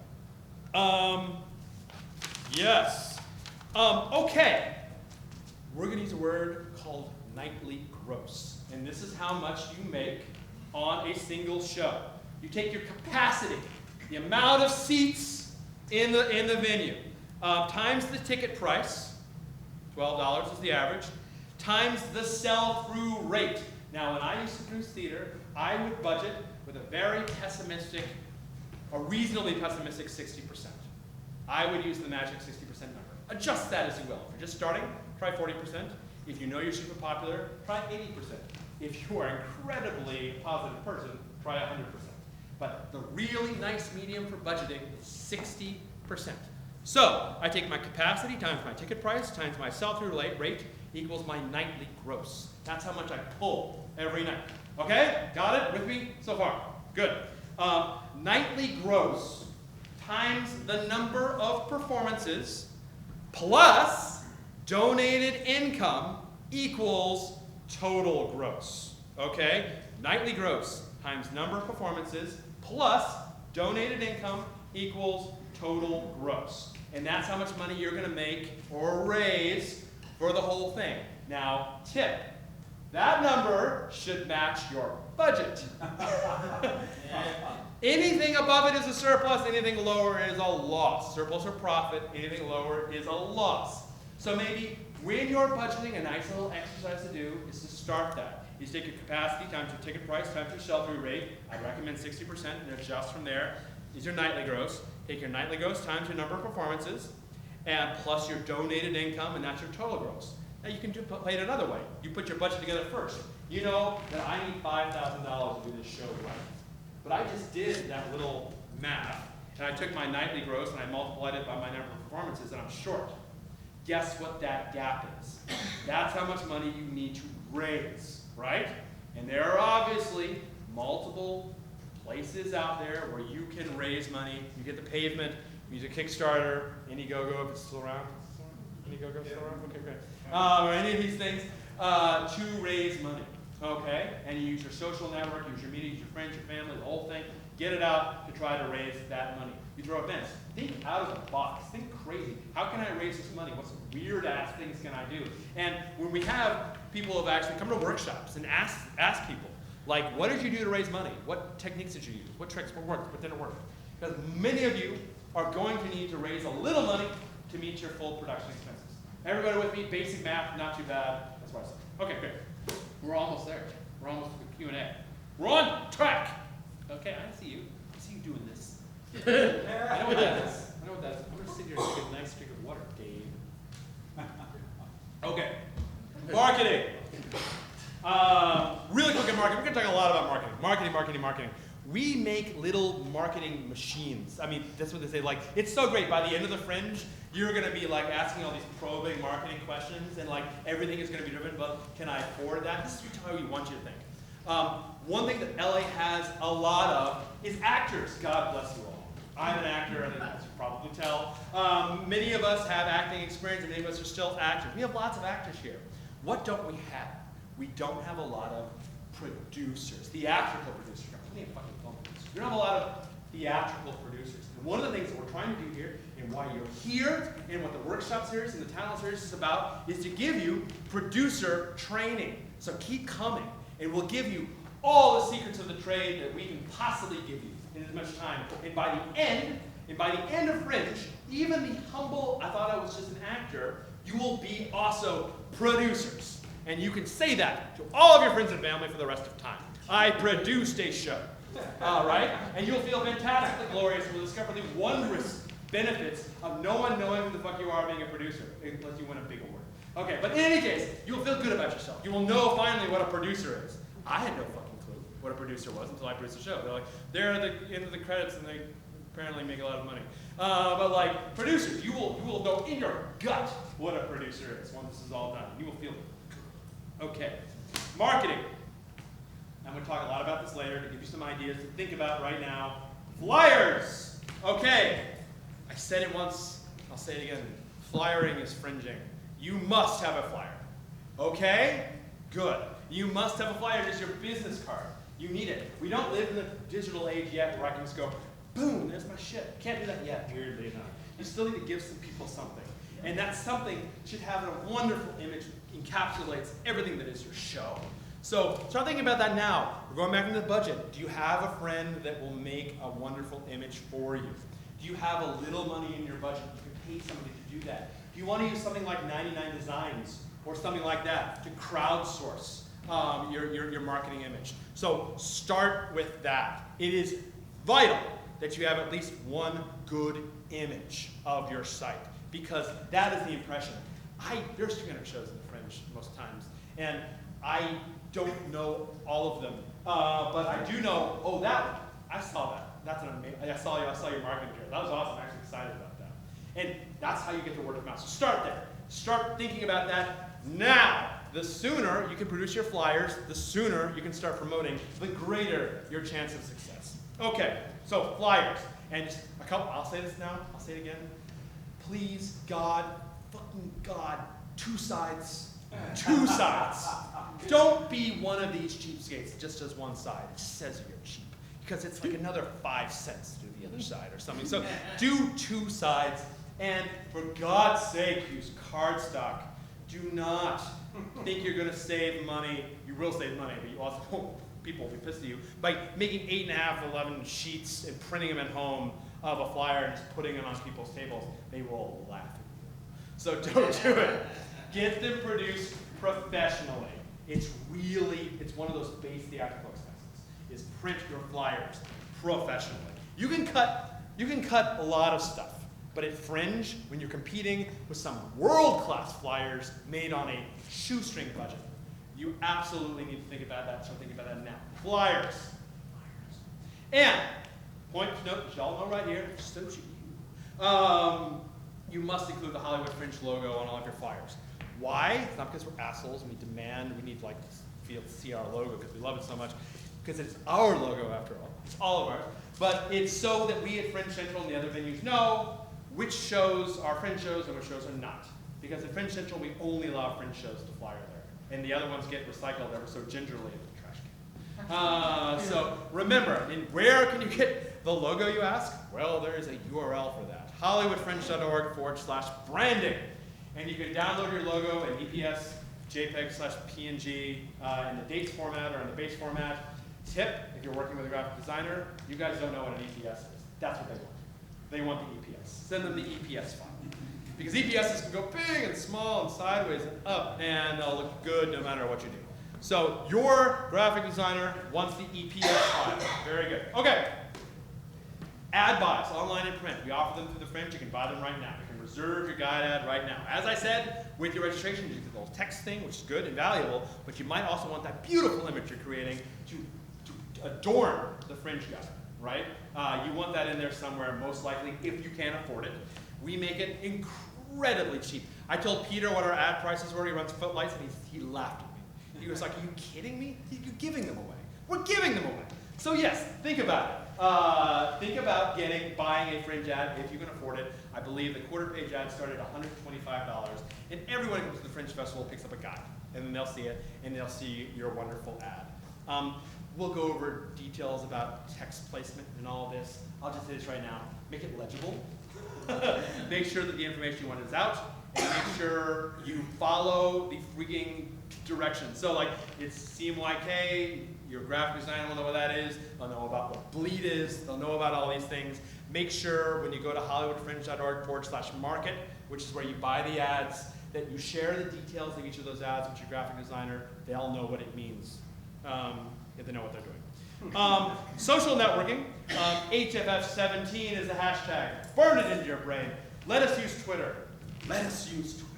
Yes. Okay. We're going to use a word called nightly gross. And this is how much you make on a single show. You take your capacity, the amount of seats in the venue, times the ticket price, $12 is the average, times the sell-through rate. Now, when I used to produce theater, I would budget with a very pessimistic, a reasonably pessimistic 60%. I would use the magic 60% number. Adjust that as you will. If you're just starting, try 40%. If you know you're super popular, try 80%. If you are an incredibly positive person, try 100%. But the really nice medium for budgeting is 60%. So I take my capacity times my ticket price times my sell-through rate equals my nightly gross. That's how much I pull every night. Okay? Got it? With me so far? Good. Nightly gross times the number of performances plus donated income equals total gross. Okay? Nightly gross times number of performances plus donated income equals total gross. And that's how much money you're going to make or raise for the whole thing. Now, tip. That number should match your budget. Anything above it is a surplus, anything lower is a loss. Surplus or profit, anything lower is a loss. So maybe when you're budgeting, a nice little exercise to do is to start that. You take your capacity times your ticket price times your sell-through rate. I recommend 60% and adjust from there. Is your nightly gross. Take your nightly gross times your number of performances and plus your donated income, and that's your total gross. Now you can play it another way. You put your budget together first. You know that I need $5,000 to do this show right. But I just did that little math, and I took my nightly gross and I multiplied it by my number of performances, and I'm short. Guess what that gap is? That's how much money you need to raise, right? And there are obviously multiple places out there where you can raise money. You get the Pavement, you use a Kickstarter, Indiegogo if it's still around. Indiegogo still around? Okay, great. Or any of these things to raise money, okay? And you use your social network, use your media, use your friends, your family, the whole thing. Get it out to try to raise that money. You throw events. Think out of the box. Think crazy. How can I raise this money? What weird-ass things can I do? And when we have people who have actually come to workshops and ask people, like, what did you do to raise money? What techniques did you use? What tricks? What worked? What didn't work? Because many of you are going to need to raise a little money to meet your full production expenses. Everybody with me? Basic math, not too bad. That's what I said. Okay, great. We're almost there. We're almost to the Q&A. We're on track. Okay, I see you. I see you doing this. I know what that is. I know what that is. I'm going to sit here and take a nice drink of water, Dave. Okay. Marketing. Really quick on marketing. We're going to talk a lot about marketing. Marketing. We make little marketing machines. I mean, that's what they say. Like, it's so great. By the end of the Fringe, you're going to be like asking all these probing marketing questions, and like everything is going to be driven. But can I afford that? This is how we want you to think. One thing that LA has a lot of is actors. God bless you all. I'm an actor, as you can probably tell. Many of us have acting experience, and many of us are still actors. We have lots of actors here. What don't we have? We don't have a lot of producers, theatrical producers. Plenty of fucking film producers. We don't have a lot of theatrical producers. And one of the things that we're trying to do here, and why you're here, and what the workshop series and the talent series is about, is to give you producer training. So keep coming, and we'll give you all the secrets of the trade that we can possibly give you in as much time. And by the end of Fringe, even the humble, I thought I was just an actor, you will be also producers. And you can say that to all of your friends and family for the rest of time. I produced a show, right? And you'll feel fantastically glorious. You'll discover the wondrous benefits of no one knowing who the fuck you are being a producer, unless you win a big award. Okay, but in any case, you'll feel good about yourself. You will know finally what a producer is. I had no fucking clue what a producer was until I produced a show. They're like, they're at the end of the credits and they apparently make a lot of money. But like, producers, you will know in your gut what a producer is once this is all done. You will feel good. Okay, marketing. I'm going to talk a lot about this later to give you some ideas to think about right now. Flyers! Okay, I said it once, I'll say it again. Flyering is fringing. You must have a flyer. Okay? Good. You must have a flyer. It's your business card. You need it. We don't live in the digital age yet where I can just go, boom, there's my shit. Can't do that yet, weirdly enough. You still need to give some people something. And that something should have a wonderful image that encapsulates everything that is your show. So start thinking about that now. We're going back into the budget. Do you have a friend that will make a wonderful image for you? Do you have a little money in your budget? You can pay somebody to do that. Do you want to use something like 99 Designs or something like that to crowdsource your marketing image. So start with that. It is vital that you have at least one good image of your site, because that is the impression. There's 300 shows in the Fringe most times, and I don't know all of them, but I do know, oh, that one, I saw that. That's an amazing, I saw your marketing material. That was awesome. I'm actually excited about that. And that's how you get the word of mouth. So start there. Start thinking about that now. The sooner you can produce your flyers, the sooner you can start promoting, the greater your chance of success. Okay, so flyers. And just a couple, I'll say this now, I'll say it again. Please, God, fucking God, 2 sides. 2 sides. Don't be one of these cheapskates that just does one side. It just says you're cheap. Because it's like another 5 cents to do the other side or something. So do 2 sides. And for God's sake, use cardstock. Do not think you're going to save money. You will save money, but you also people will be pissed at you by making 8.5, 11 sheets and printing them at home of a flyer and just putting them on people's tables. They will laugh at you. So don't do it. Get them produced professionally. It's one of those base theatrical expenses, is print your flyers professionally. You can cut a lot of stuff. But at Fringe, when you're competing with some world-class flyers made on a shoestring budget, you absolutely need to think about that. So think about that now. Flyers. And, point to note, y'all know right here, so you must include the Hollywood Fringe logo on all of your flyers. Why? It's not because we're assholes and we need like to see our logo because we love it so much. Because it's our logo after all. It's all of ours. But it's so that we at Fringe Central and the other venues know which shows are Fringe shows and which shows are not. Because at Fringe Central, we only allow Fringe shows to flyer there. And the other ones get recycled ever so gingerly in the trash can. So remember, where can you get the logo, you ask? Well, there is a URL for that. HollywoodFringe.org/branding. And you can download your logo in EPS, JPEG/PNG in the dates format or in the base format. Tip, if you're working with a graphic designer, you guys don't know what an EPS is. That's what they want. They want the EPS. Send them the EPS file. Because EPSs can go big and small and sideways and up, and they'll look good no matter what you do. So your graphic designer wants the EPS file. Very good. Okay. Ad buys, online and print. We offer them through the Fringe. You can buy them right now. You can reserve your guide ad right now. As I said, with your registration, you get the little text thing, which is good and valuable, but you might also want that beautiful image you're creating to adorn the Fringe guide, right? You want that in there somewhere, most likely, if you can afford it. We make it incredibly cheap. I told Peter what our ad prices were. He runs Footlights, and he laughed at me. He was like, "Are you kidding me? You're giving them away. We're giving them away." So yes, think about it. Think about buying a Fringe ad if you can afford it. I believe the quarter-page ad started at $125, and everyone who comes to the Fringe Festival picks up a guide, and then they'll see it, and they'll see your wonderful ad. We'll go over details about text placement and all of this. I'll just say this right now. Make it legible. Make sure that the information you want is out, and make sure you follow the freaking directions. So like, it's CMYK, your graphic designer will know what that is, they'll know about what bleed is, they'll know about all these things. Make sure when you go to HollywoodFringe.org/market, which is where you buy the ads, that you share the details of each of those ads with your graphic designer. They'll know what it means. If they know what they're doing. Social networking, HFF17 is the hashtag. Burn it into your brain. Let us use Twitter. Let us use Twitter.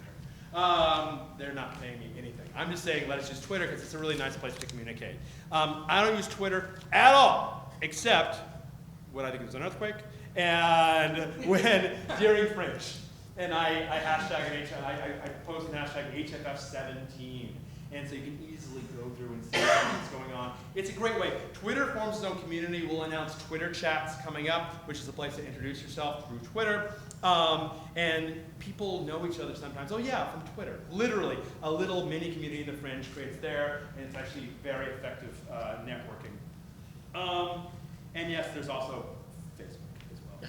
They're not paying me anything. I'm just saying let us use Twitter because it's a really nice place to communicate. I don't use Twitter at all, except when I think there's an earthquake and during Fringe. And I post an hashtag HFF17. And so you can easily go through and see what's going on. It's a great way. Twitter forms its own community. We'll announce Twitter chats coming up, which is a place to introduce yourself through Twitter. And people know each other sometimes. Oh yeah, from Twitter. Literally, a little mini community in the Fringe creates there, and it's actually very effective networking. And yes, there's also Facebook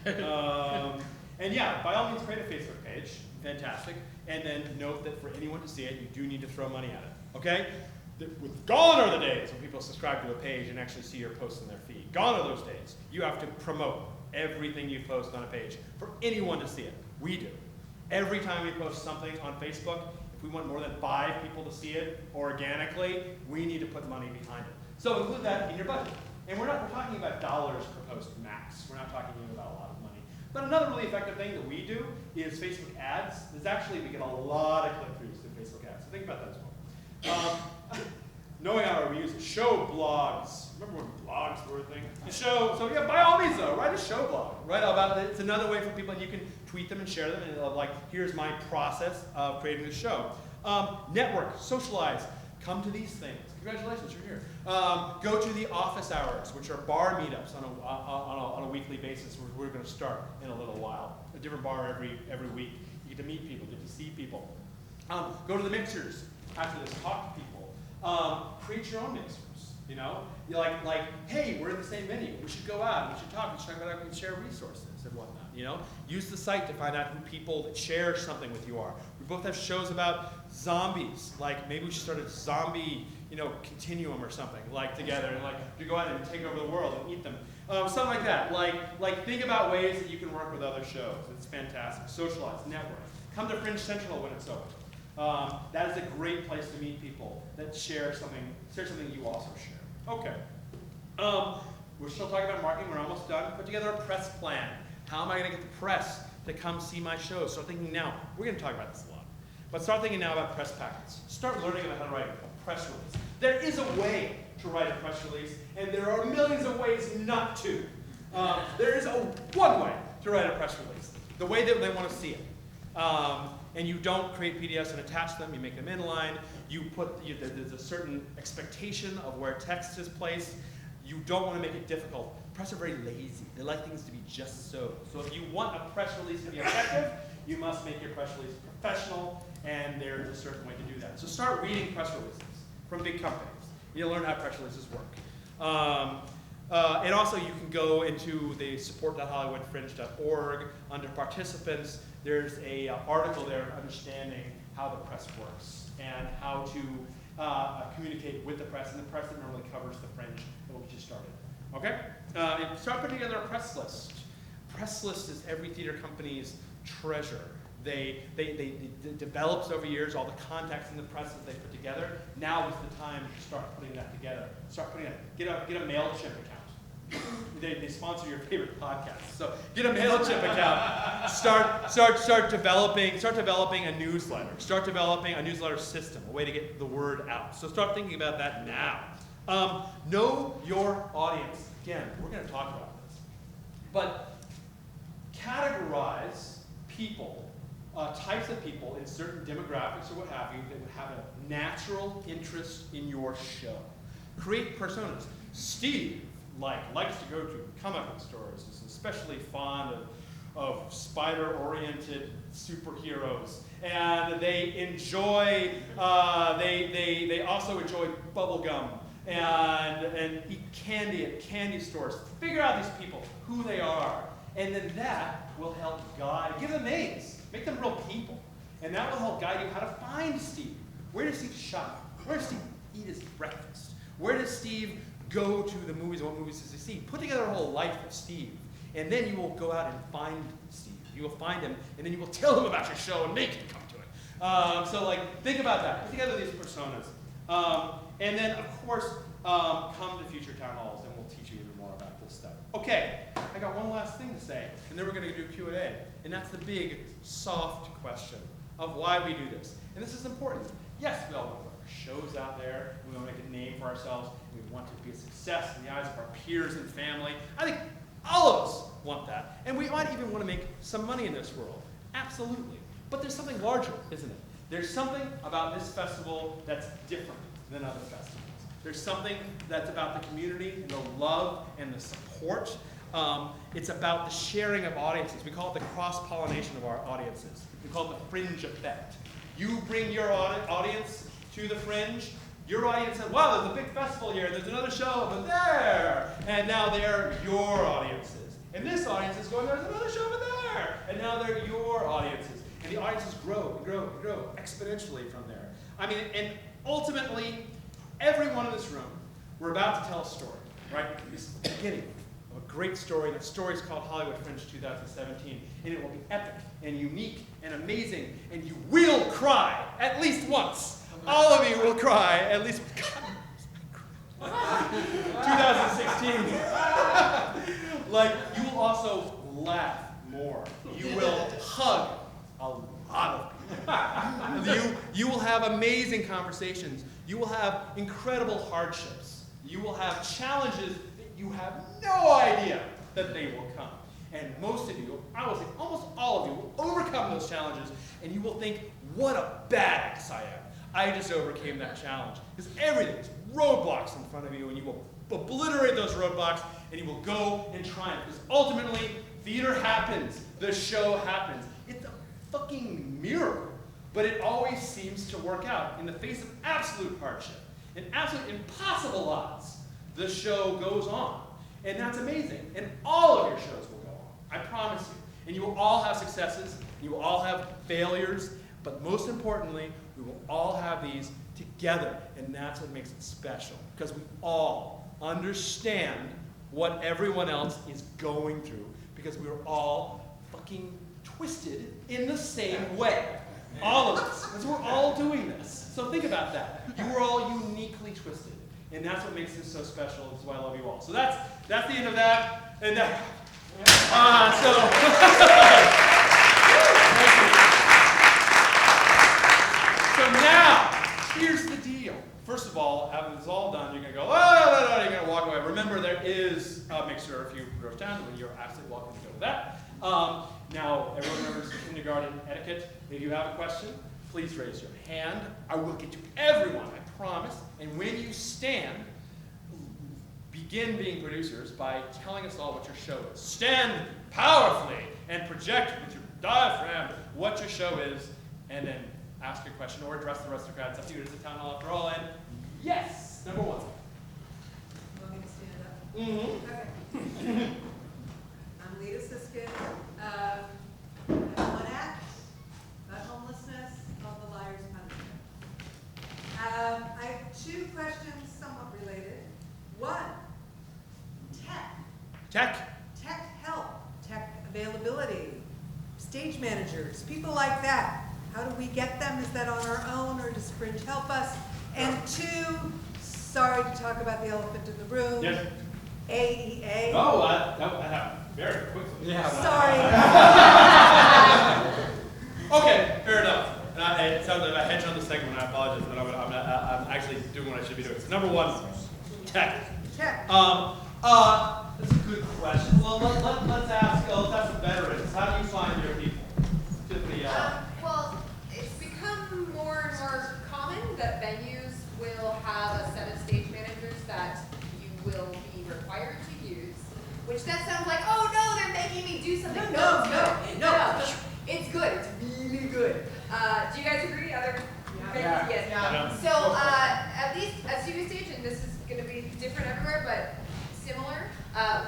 as well. And yeah, by all means, create a Facebook page. Fantastic. And then note that for anyone to see it, you do need to throw money at it. Okay? Gone are the days when people subscribe to a page and actually see your posts in their feed. Gone are those days. You have to promote everything you post on a page for anyone to see it. We do. Every time we post something on Facebook, if we want more than 5 people to see it organically, we need to put money behind it. So include that in your budget. And we're talking about dollars per post max. We're not talking even about a lot of money. But another really effective thing that we do is Facebook ads. There's actually, we get a lot of click-throughs through Facebook ads. So think about that as well. Knowing how we use it. Show blogs. Remember when blogs were a thing? So yeah, by all means though, write a show blog. Write about it. It's another way for people, and you can tweet them and share them, and like, here's my process of creating the show. Network, socialize, come to these things. Congratulations, you're here. Go to the office hours, which are bar meetups on a weekly basis. We're going to start in a little while. A different bar every week. You get to meet people, get to see people. Go to the mixers after this, talk to people. Create your own mixers. You know, you're like, hey, we're in the same venue. We should go out. We should talk. We should talk about how we can share resources and whatnot. You know, use the site to find out who people that share something with you are. We both have shows about zombies. Like maybe we should start a zombie, continuum or something like together, and like you go out and take over the world and eat them. Something like that. Like think about ways that you can work with other shows. It's fantastic. Socialize, network. Come to Fringe Central when it's open. That is a great place to meet people that share something you also share. Okay. We're still talking about marketing. We're almost done. Put together a press plan. How am I going to get the press to come see my shows? Start thinking now. We're going to talk about this a lot. But start thinking now about press packets. Start learning about how to write a press release. There is a way to write a press release, and there are millions of ways not to. There is one way to write a press release, the way that they want to see it. And you don't create PDFs and attach them, you make them inline, there's a certain expectation of where text is placed. You don't want to make it difficult. Press are very lazy. They like things to be just so. So if you want a press release to be effective, you must make your press release professional, and there's a certain way to do that. So start reading press releases from big companies. You'll learn how press releases work. And also you can go into the support.hollywoodfringe.org. Under participants, there's a article there understanding how the press works and how to communicate with the press, and the press that normally covers the Fringe that will get you started. Okay? And start putting together a press list. Press list is every theater company's treasure. They developed over years all the contacts in the press that they put together. Now is the time to start putting that together. Get a MailChimp account. They sponsor your favorite podcasts. So get a MailChimp account. Start developing a newsletter. Start developing a newsletter system, a way to get the word out. So start thinking about that now. Know your audience. Again, we're going to talk about this. But categorize people, types of people in certain demographics or what have you that would have a natural interest in your show. Create personas. Steve likes to go to comic book stores, is especially fond of spider-oriented superheroes, and they enjoy, they also enjoy bubblegum and eat candy at candy stores. Figure out these people, who they are, and then that will help guide, give them names, make them real people, and that will help guide you how to find Steve. Where does Steve shop? Where does Steve eat his breakfast? Where does Steve go to the movies, and what movies does he see? Put together a whole life of Steve, and then you will go out and find Steve. You will find him, and then you will tell him about your show and make him come to it. So think about that. Put together these personas. And then, of course, come to future town halls, and we'll teach you even more about this stuff. Okay, I got one last thing to say, and then we're going to do Q&A. And that's the big, soft question of why we do this. And this is important. Yes, we all want to put our shows out there. We want to make a name for ourselves. We want to be a success in the eyes of our peers and family. I think all of us want that. And we might even want to make some money in this world. Absolutely. But there's something larger, isn't it? There's something about this festival that's different than other festivals. There's something that's about the community and the love and the support. It's about the sharing of audiences. We call it the cross-pollination of our audiences. We call it the Fringe effect. You bring your audience to the Fringe. Your audience says, wow, there's a big festival here. There's another show over there. And now they're your audiences. And this audience is going, there's another show over there. And now they're your audiences. And the audiences grow and grow and grow exponentially from there. I mean, and ultimately, everyone in this room, we're about to tell a story, right? This is the beginning of a great story, and the story's called Hollywood Fringe 2017, and it will be epic and unique and amazing, and you will cry at least once. All of you will cry at least. 2016. Like, you will also laugh more. You will hug a lot of people. You will have amazing conversations. You will have incredible hardships. You will have challenges that you have no idea that they will come. And most of you, I will say almost all of you, will overcome those challenges, and you will think, what a badass I am. I just overcame that challenge. Because everything's roadblocks in front of you, and you will obliterate those roadblocks, and you will go and triumph. Because ultimately, theater happens. The show happens. It's a fucking miracle. But it always seems to work out. In the face of absolute hardship and absolute impossible odds, the show goes on. And that's amazing. And all of your shows will go on. I promise you. And you will all have successes. You will all have failures. But most importantly, we will all have these together. And that's what makes it special. Because we all understand what everyone else is going through. Because we are all fucking twisted in the same way. All of us. Because we're all doing this. So think about that. You are all uniquely twisted. And that's what makes this so special. That's why I love you all. So that's the end of that. And so now, here's the deal. First of all, after this is all done, you're going to go, oh, you're going to walk away. Remember, there is a mixer a few rows down, and you're absolutely welcome to go with that. Now, everyone remembers kindergarten etiquette. If you have a question, please raise your hand. I will get to everyone, I promise. And when you stand, begin being producers by telling us all what your show is. Stand powerfully and project with your diaphragm what your show is, and then ask your question or address the rest of the crowd. It's up to you. It's a town hall after all. And yes, number one. Want me to stand up? Mm-hmm. Okay. I'm Lita Siskin. I have one act about homelessness called The Liar's Punishment. I have two questions somewhat related. One, tech help, tech availability, stage managers, people like that. How do we get them? Is that on our own, or does Fringe help us? And two, sorry to talk about the elephant in the room. Yes. AEA. Oh, that happened very quickly. Yeah. Sorry. Okay, fair enough. And it sounds like I hedged on the second one. I apologize, but I'm actually doing what I should be doing. So number one, tech. Tech. That's a good question. Well, let's ask the veterans. How do you find your people? Tiffany. Well, it's become more and more common that venues will have a set of stage managers that you will be required to use. Which that sounds like, oh no, they're making me do something. No. It's good. It's really good. Do you guys agree? Other venues? Yes. Yeah. So at least at Studio Stage, and this is going to be different everywhere, but similar.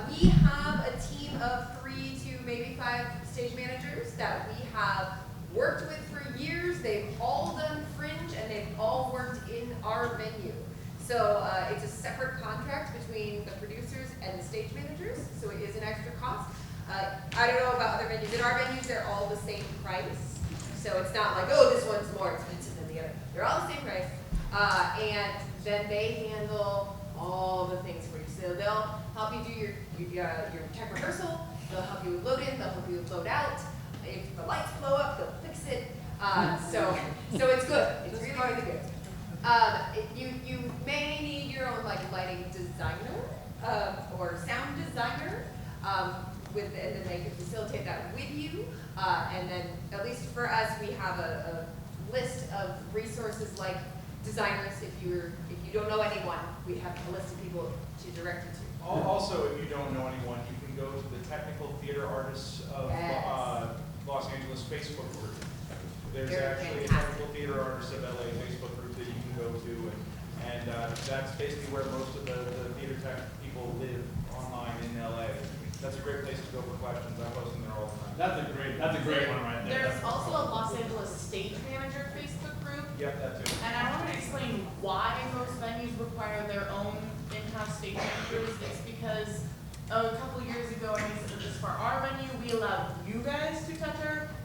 We have a team of 3 to maybe 5 stage managers that we have worked with for years. They've all done Fringe, and they've all worked in our venue. So it's a separate contract between the producers and the stage managers, so it is an extra cost. I don't know about other venues. In our venues, they're all the same price. So it's not like, oh, this one's more expensive than the other. They're all the same price. And then they handle all the things for you. So they'll help you do your tech rehearsal. They'll help you with load in. They'll help you with load out. If the lights blow up, they'll fix it. So it's good. It's really, really good. You may need your own lighting designer or sound designer, and then they can facilitate that with you. And then, at least for us, we have a list of resources like designers. If you don't know anyone, we have a list of people to direct you to. Also, if you don't know anyone, you can go to the Technical Theater Artists of Los Angeles Facebook group. There's actually a Technical Theater Artists of LA Facebook group that you can go to, and that's basically where most of the theater tech people live online in LA. That's a great place to go for questions. I post them there all the time. That's a great one right there. There's also a Los Angeles Stage Manager Facebook group. Yep, that too. And I want to explain why most venues require their own in-house stage managers. It's because a couple years ago, I guess it was just for our venue, we allowed you guys to touch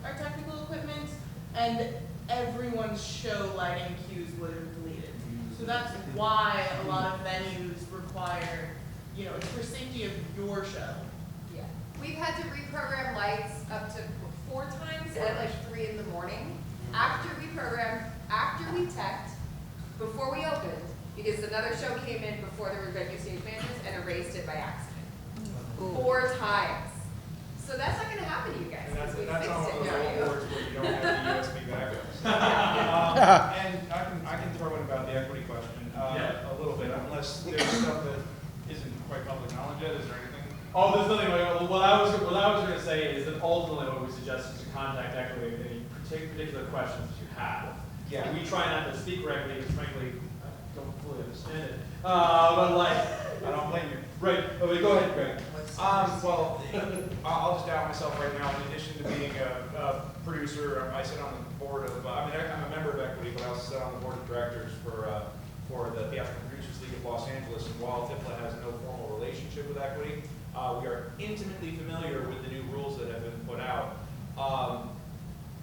our technical equipment, and everyone's show lighting cues would have deleted. So that's why a lot of venues require, you know, it's for safety of your show. Yeah. We've had to reprogram lights up to 4 times at like 3 in the morning. After we programmed, after we teched, before we opened, because another show came in before there were venue stage managers and erased it by accident. 4 times. So that's not gonna happen to you guys. And that's We on fixed one of it. those old boards where you don't have the USB backups. And I can throw in about the equity question a little bit, unless there's stuff that isn't quite public knowledge yet. Is there anything? Oh, there's nothing. What I was going to say is that ultimately what we suggest is to contact equity with any particular questions that you have. Yeah. We try not to speak for equity because frankly, I don't fully understand it. But like, I don't blame you. right. Okay, go ahead, Greg. Well, I'll just out myself right now. In addition to being a producer, I sit on the board of, I'm a member of Equity, but I also sit on the board of directors for the Theatrical Producers League of Los Angeles. And while TIFLA has no formal relationship with Equity, we are intimately familiar with the new rules that have been put out.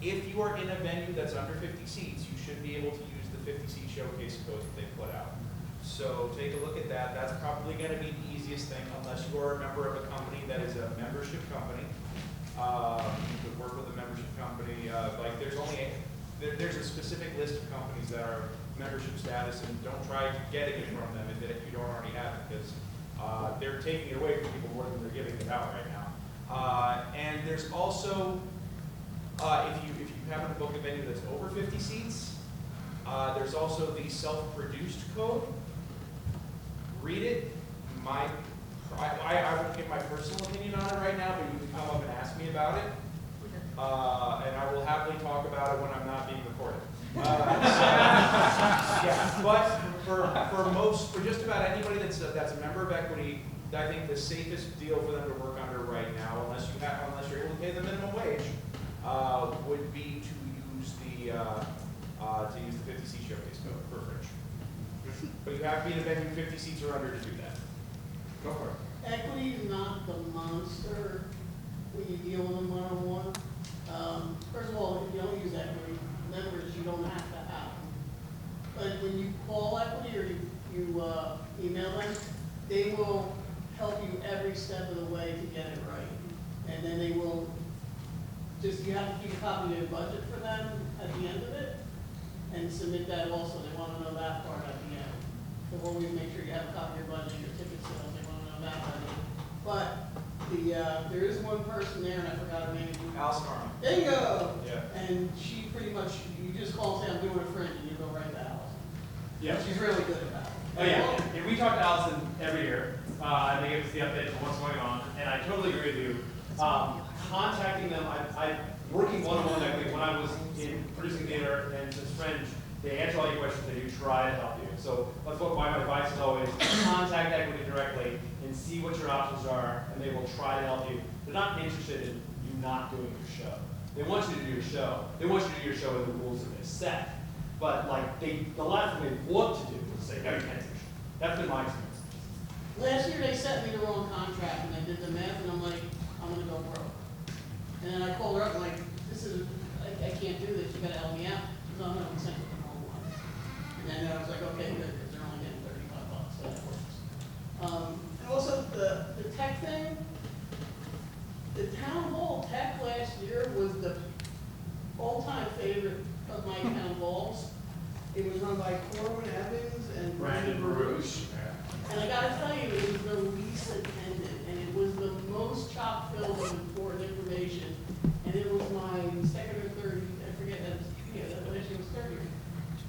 If you are in a venue that's under 50 seats, you should be able to use the 50-seat showcase codes that they put out. So take a look at that. That's probably going to be the easiest thing, unless you are a member of a company that is a membership company. You could work with a membership company. Like there's a specific list of companies that are membership status, and don't try getting it from them if you don't already have it, because they're taking it away from people more than they're giving it out right now. And there's also, if you happen to book a venue that's over 50 seats, there's also the self-produced code. Read it. I won't give my personal opinion on it right now, but you can come up and ask me about it. And I will happily talk about it when I'm not being recorded. Yeah, but for just about anybody that's a member of Equity, I think the safest deal for them to work under right now, unless you're able to pay the minimum wage, would be to use the 50-seat showcase code for Fringe. But you have to be in a venue 50 seats or under to do that. Go for it. Equity is not the monster when you deal with them one-on-one. First of all, if you don't use equity members, you don't have to have them. But when you call equity or you email them, they will help you every step of the way to get it right. And then they will you have to keep a copy of their budget for them at the end of it and submit that also. They want to know that part at the end. So always make sure you have a copy of your budget, your ticket sales, they want to know that at the end. But there is one person there, and I forgot her name. Alison Army. There you go. Yeah. And she pretty much, you just call and say, I'm doing a Fringe, and you go right to Allison. Yeah. She's really good at that. Oh yeah, and we talk to Allison every year, and they give us the update on what's going on, and I totally agree with you. Contacting them, I working one-on-one equity when I was in producing theater and since Fringe, they answer all your questions, they do try to help you. So that's what my advice is always, contact equity directly and see what your options are, and they will try to help you. They're not interested in you not doing your show. They want you to do your show. They want you to do your show in the rules that they set. But like the last thing they want to do is say, no, you can't do your show. That's been my experience. Last year, they sent me the wrong contract, and I did the math, and I'm like, I'm gonna go broke. And then I called her up, and like, I can't do this, you gotta help me out. She's like, no, we sent you the wrong one. And then I was like, okay, good, because they're only getting $35, so that works. And also, the tech thing, the town hall tech last year was the all-time favorite of my town halls. It was run by Corwin Evans and Brandon Baruch. And I gotta tell you, it was the least attended, and it was the most chock-filled with important information. And it was my second or third, I forget, that last year was third year.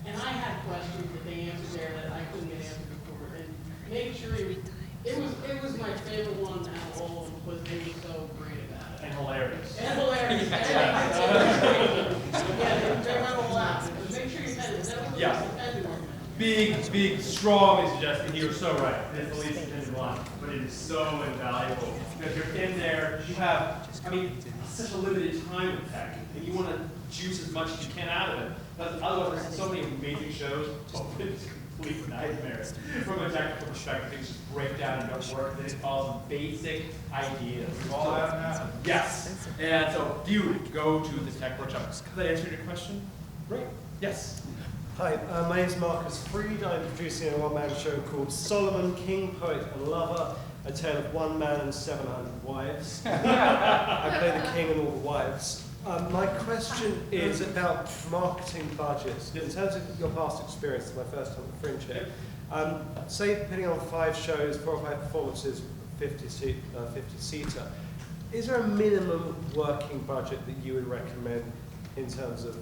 And I had questions that they answered there that I couldn't get answered before. And made sure it was my favorite one out of all of them, because they were so great about it. And hilarious. And hilarious. Yeah, they went all out. Make sure you attend it. That was the Yeah. least attended one. Big, strongly suggesting you're so right. It's the least attended one, but it is so invaluable. Because you're in there, you have, such a limited time with tech, and you want to juice as much as you can out of it. But otherwise, there's so many amazing shows, but it's complete nightmare. From a technical perspective, things just break down and don't work. Then it falls on basic ideas. All that now. Yes. And so, do you go to the tech workshop? Does that answer your question? Great. Yes. Hi, my name is Marcus Freed. I'm producing a one-man show called Solomon, King, Poet and Lover, a tale of one man and 700 wives. I play the king and all the wives. My question is about marketing budgets. In terms of your past experience, it's my first time at Fringe here. Say putting on 5 shows, 4 or 5 performances, 50-seater. Is there a minimum working budget that you would recommend in terms of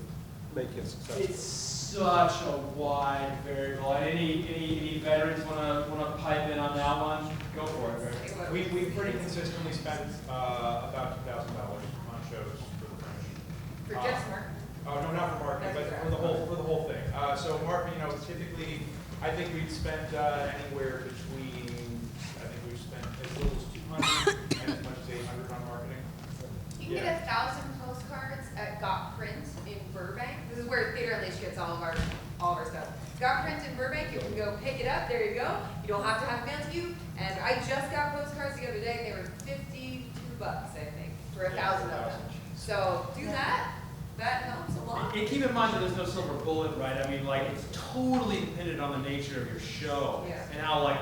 making it successful? It's such a wide variable. Any veterans wanna pipe in on that one? Go for it. We pretty consistently spend about $2,000 on shows for the Fringe. For just marketing. Oh, no, not for marketing, but That's for the whole thing. So marketing, typically, I think we've spent anywhere between, I think we've spent as little as 200 and as much as 800 on marketing. You can get 1,000 postcards at Got Print in Burbank. This is where Theater Unleashed gets all of our stuff. Got Print in Burbank, you can go pick it up, there you go. You don't have to have it mailed to you. And I just got postcards the other day, and they were $52, I think, for 1,000 of them. So do that. That helps a lot. And keep in mind that there's no silver bullet, right? I mean, like, it's totally dependent on the nature of your show. Yeah. And how, like,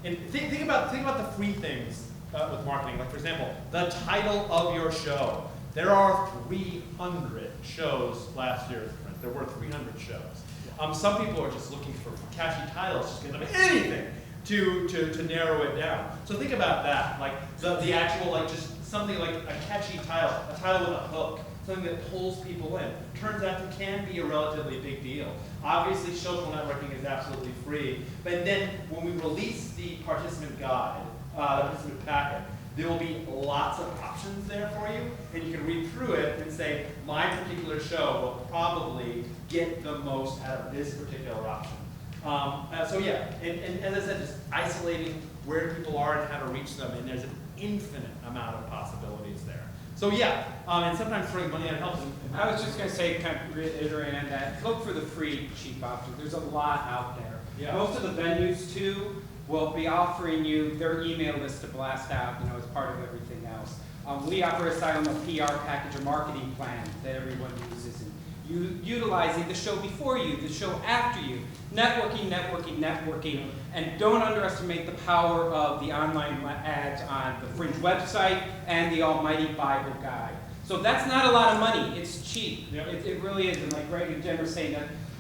and think about the free things with marketing. Like, for example, the title of your show. There are 300 shows last year. There were 300 shows. Some people are just looking for catchy titles, just give them anything to narrow it down. So think about that, like the actual, like, just something like a catchy title, a title with a hook, something that pulls people in. Turns out it can be a relatively big deal. Obviously, social networking is absolutely free, but then when we release the participant guide, the participant packet, there will be lots of options there for you, and you can read through it and say, my particular show will probably get the most out of this particular option. So yeah, and as I said, just isolating where people are and how to reach them, and there's an infinite amount of possibilities there. So yeah, and sometimes throwing money at helps. I was just going to say, kind of reiterating on that, look for the free, cheap options. There's a lot out there. Yeah. Most of the venues, too, will be offering you their email list to blast out, as part of everything else. We offer a style of PR package or marketing plan that everyone uses, and utilizing the show before you, the show after you, networking, and don't underestimate the power of the online ads on the Fringe website and the Almighty Bible Guide. So that's not a lot of money, it's cheap. Yep. It really is, and like Greg and Jen were saying,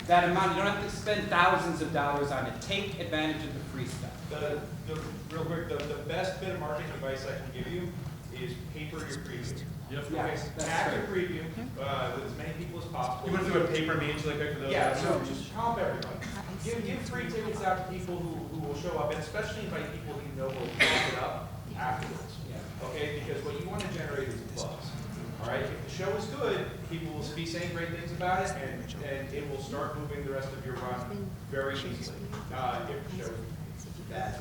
that amount, you don't have to spend thousands of dollars on it. Take advantage of the free stuff. Real quick, the best bit of marketing advice I can give you is paper your preview. Yep. Yeah, Okay, that's tag your right. preview with as many people as possible. You want to do a paper meeting really quick for those? Yeah, so just help everybody. Give free tickets out to people who will show up, and especially invite people you know will talk it up afterwards. Yeah. Okay, because what you want to generate is buzz. All right, if the show is good, people will be saying great things about it, and it will start moving the rest of your run very easily. If the show is bad,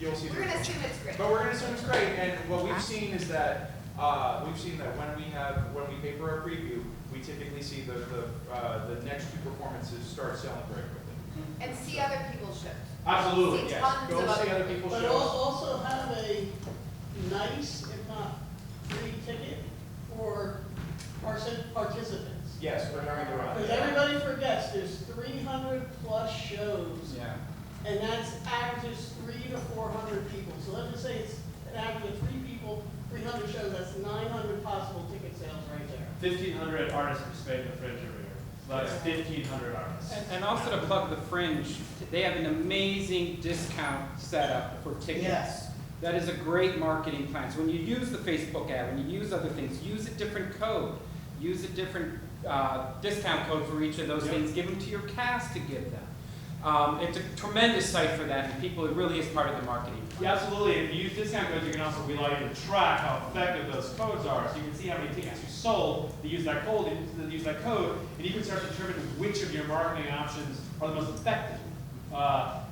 you'll see. We're going to assume it's great. But we're going to assume it's great, and what we've seen is that when we paper our preview, we typically see the next 2 performances start selling very quickly. And see other people's shows. Absolutely, See yes. tons Go of see other people's But shows. also have a nice, if not free ticket for participants. Yes, we're going to run. Because everybody forgets, there's 300 plus shows, Yeah. and that's averages 300 to 400 people. So let's just say it's an average of 3 people, 300 shows, that's 900 possible ticket sales right there. 1,500 artists participate in the Fringe every year. So that's 1,500 artists. And also to plug the Fringe, they have an amazing discount setup for tickets. Yes. That is a great marketing plan. So when you use the Facebook ad, when you use other things, use a different code. Use a different discount code for each of those things. Give them to your cast to give them. It's a tremendous site for that, and people, it really is part of the marketing plan. Yeah, absolutely. If you use discount codes, you can also allow you to track how effective those codes are. So you can see how many tickets you sold that use that code, and you can start to determine which of your marketing options are the most effective.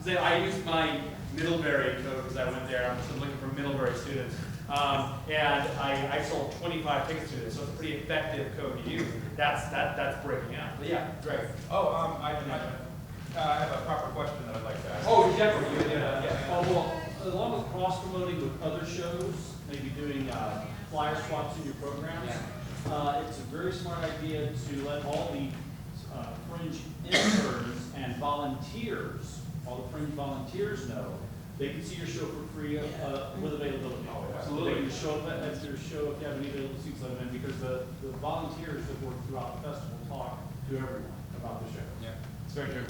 I used my Middlebury code because I went there. I'm just looking for Middlebury students. And I sold 25 tickets to this, so it's a pretty effective code to use. That's breaking out. But yeah, Greg. Oh, I have a proper question that I'd like to ask. Oh, definitely. Yeah. Oh, well, along with cross-promoting with other shows, maybe doing flyer swaps in your programs, it's a very smart idea to let all the Fringe interns and volunteers, all the Fringe volunteers know they can see your show for free with availability. Oh, absolutely. They can show up at your show if you have any available seats let them in, because the volunteers that work throughout the festival talk to everyone about the show. Yeah. It's very true.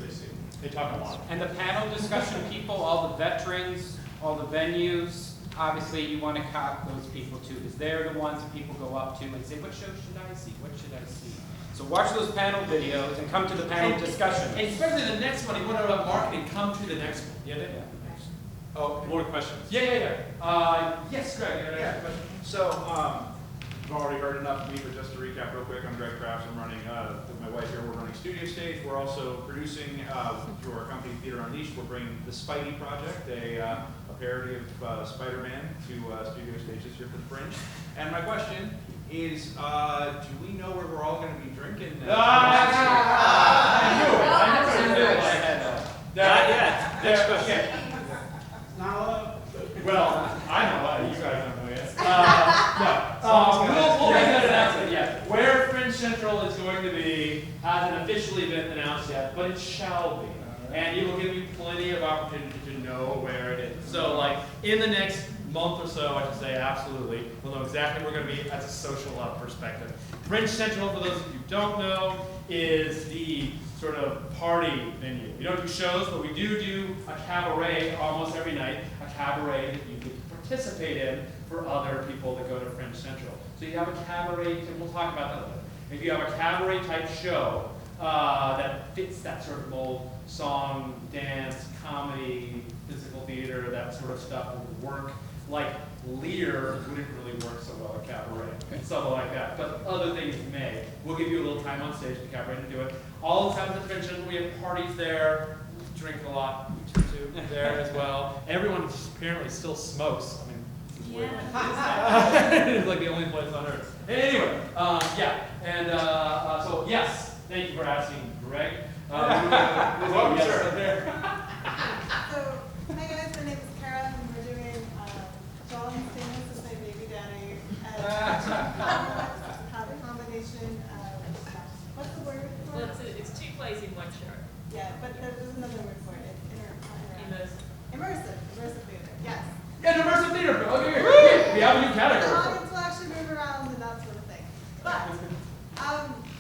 They talk a lot. And the panel discussion people, all the veterans, all the venues, obviously you want to cop those people too, because they're the ones that people go up to and say, what show should I see? What should I see? So watch those panel videos and come to the panel discussion. And especially the next one, you want to know about marketing, come to the next one. Yeah. Oh, more questions? Yeah. Yes, Greg, you had a question? So, you've already heard enough of me, but just to recap real quick, I'm Greg Crafts. I'm running, with my wife here, we're running Studio Stage. We're also producing, through our company, Theater Unleashed, we're bringing the Spidey Project, a parody of Spider-Man to Studio Stage this year for the Fringe. And my question is, do we know where we're all going to be drinking? I knew it. Not yet. Next question. Not allowed. Well, I know. You guys don't know yet. No. We'll make that announcement. Yeah. Where Fringe Central is going to be hasn't officially been announced yet, but it shall be. And it will give you plenty of opportunity to know where it is. So, like, in the next month or so, I should say, absolutely. We'll know exactly where we're going to be as a social perspective. Fringe Central, for those of you who don't know, is the sort of party venue. We don't do shows, but we do a cabaret almost every night, a cabaret that you can participate in for other people that go to Fringe Central. So you have a cabaret, and we'll talk about that later. If you have a cabaret type show that fits that sort of mold, song, dance, comedy, physical theater, that sort of stuff would work. Like Lear wouldn't really work so well at cabaret, something like that. But other things may. We'll give you a little time on stage at cabaret to do it. All the time at the Fringe Central, we have parties there, drink a lot too there as well. Everyone apparently still smokes. I mean, this is weird. It's like the only place on earth. Anyway, so yes, thank you for asking, Greg. Welcome, sir. So, hi guys, my name is Kara, and we're doing John Stamos as my baby daddy, and have a combination of, what's the word for Well, it? it's two plays in one show. Yeah, but there's another word for it. Immersive. Immersive theater, yes. Yeah, immersive theater. Okay, here. We have a new The category. audience will actually move around and that sort of thing. But,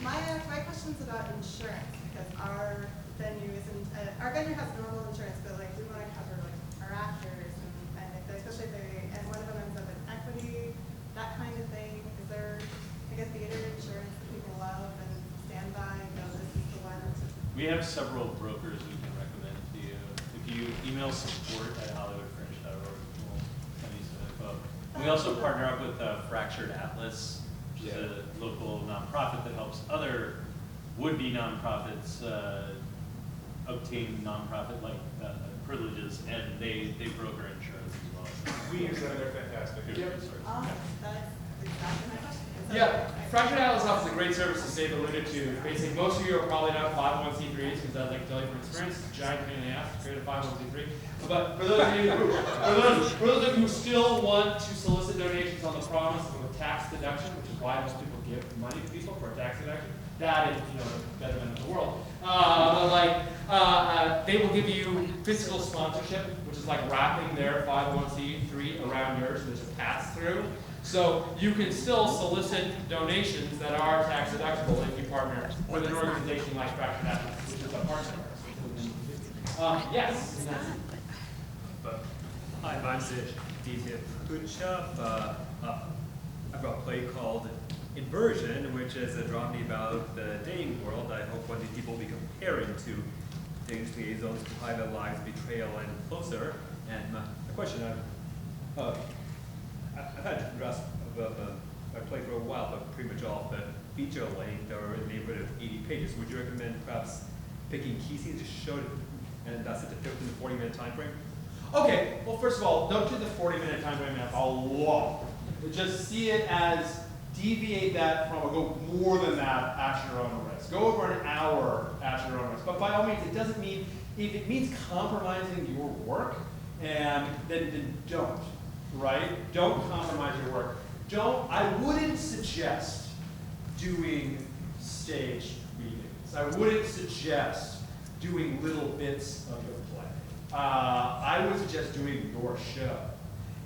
my question's about insurance, because our venue isn't, our venue has normal insurance, but like, we want to cover like our actors and if they, especially if they, and one of them ends up in equity, that kind of thing. Is there, like a theater insurance that people love and stand by, go, this is the one to. We have several brokers we can recommend to you. If you email support@hollywoodfringe.org, we'll send you some info. We also partner up with Fractured Atlas, which is a local nonprofit that helps other would-be nonprofits obtain nonprofit-like privileges, and they broker insurance as well. So We use them, they're fantastic. good resource. Awesome, that's exactly my question. So, Yeah, Fractured Atlas offers a great service, as Dave alluded to. Basically, most of you are probably not 501c3s, because that's like telling from experience, it's a giant pain in the ass to create a 501c3. But for those of you who still want to solicit donations on the promise of a tax deduction, which is why most people give money to people for a tax deduction, that is, the betterment of the world. They will give you physical sponsorship, which is like wrapping their 501c3 around yours, and there's a pass-through. So you can still solicit donations that are tax deductible if you partner with an organization like Fractured Atlas, which is a partner of ours. Yes. Hi, I'm DJ Pucha. I've got a play called Inversion, which is a drama about the dating world. I hope one day people will be comparing to dating liaisons, private lives, betrayal, and closer. And my question, I've had a grasp of my play for a while, but pretty much off the feature length or in the neighborhood of 80 pages. Would you recommend perhaps picking key scenes to show and that's it to fit within the 40-minute time frame? Okay, well, first of all, don't do the 40-minute time frame, that's a lot. Just see it as deviate that from, or go more than that at your own risk. Go over an hour at your own risk. But by all means, it doesn't mean, if it means compromising your work, and then don't, right? Don't compromise your work. I wouldn't suggest doing stage readings. I wouldn't suggest doing little bits of your play. I would suggest doing your show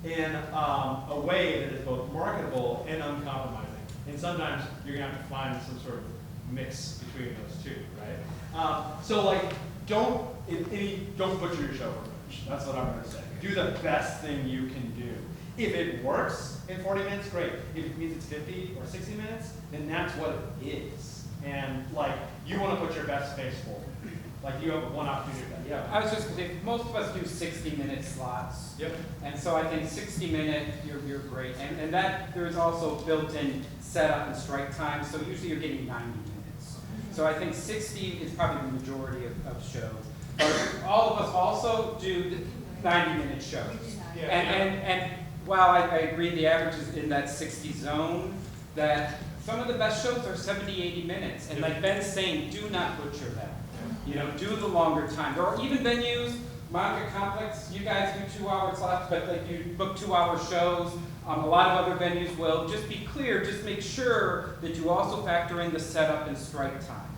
in a way that is both marketable and uncompromising. And sometimes you're gonna have to find some sort of mix between those two, right? So like, don't butcher your show for much. That's what I'm gonna say. Do the best thing you can do. If it works in 40 minutes, great. If it means it's 50 or 60 minutes, then that's what it is. And like, you wanna put your best face forward. Like you have one opportunity. Yeah. I was just gonna say, most of us do 60-minute slots. Yep. And so I think 60-minute, you're great. And that, there is also built-in setup and strike time, so usually you're getting 90 minutes. So I think 60 is probably the majority of shows. But all of us also do 90-minute shows. Yeah. And while I agree the average is in that 60 zone, that some of the best shows are 70, 80 minutes. And like Ben's saying, do not butcher that. You know, do the longer time. There are even venues, Monica Complex, you guys do 2-hour slots, but like you book 2-hour shows. A lot of other venues will. Just be clear, just make sure that you also factor in the setup and strike time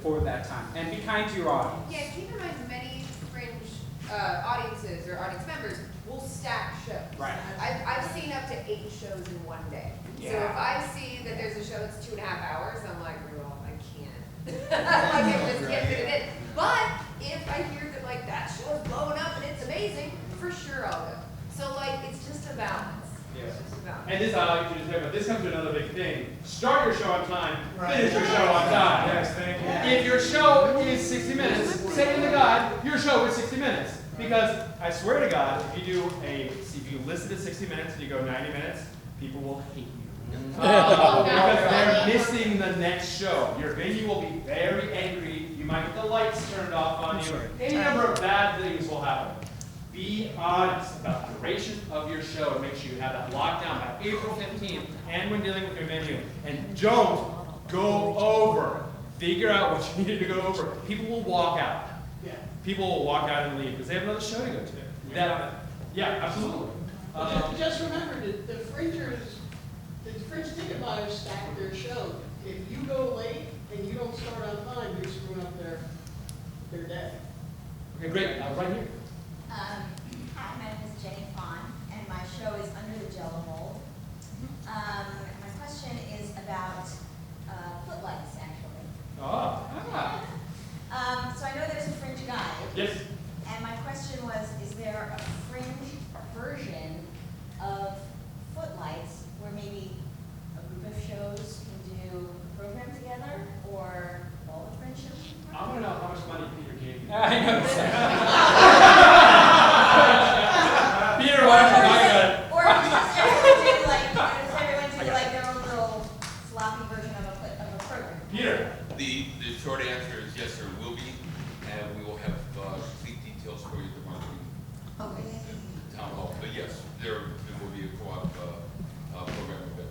for that time. And be kind to your audience. Yeah, keep in mind many Fringe audiences or audience members will stack shows. Right. I've seen up to 8 shows in one day. Yeah. So if I see that there's a show that's 2.5 hours, I'm like, well, I can't. Like, I just can't fit it in. But if I hear that like that show's blowing up and it's amazing, for sure I'll go. So like, it's just a balance. Yeah. It's just a balance. And this, I like you to say, but this comes to another big thing. Start your show on time, finish your show on time. Yes, thank you. If your show is 60 minutes, say in the guide, your show is 60 minutes. Because I swear to God, if you listen to 60 minutes and you go 90 minutes, people will hate you. Because they're missing the next show. Your venue will be very angry. You might get the lights turned off on you. Any number of bad things will happen. Be honest about the duration of your show and make sure you have that locked down by April 15th and when dealing with your venue. And don't go over. Figure out what you need to go over. People will walk out. Yeah. People will walk out and leave because they have another show to go to. Yeah, absolutely. Just remember that the Fringe ticket buyers stack their show. If you go late and you don't start on time, you're screwing up their day. Okay, great. Right here. Hi, my name is Jenny Fawn, and my show is Under the Jello Mold. My question is about footlights, actually. So I know there's a Fringe guide. Yes. And my question was, is there a Fringe version of footlights where maybe a group of shows can do a program together, or all the Fringe shows? I want to know how much money Peter gave you. I know. Peter, why don't you talk about it? Or does everyone do like their own little sloppy version of a program? Peter. The short answer is yes, there will be, and we will have complete details for you at the marketing town hall. But yes, there will be a co-op program with it.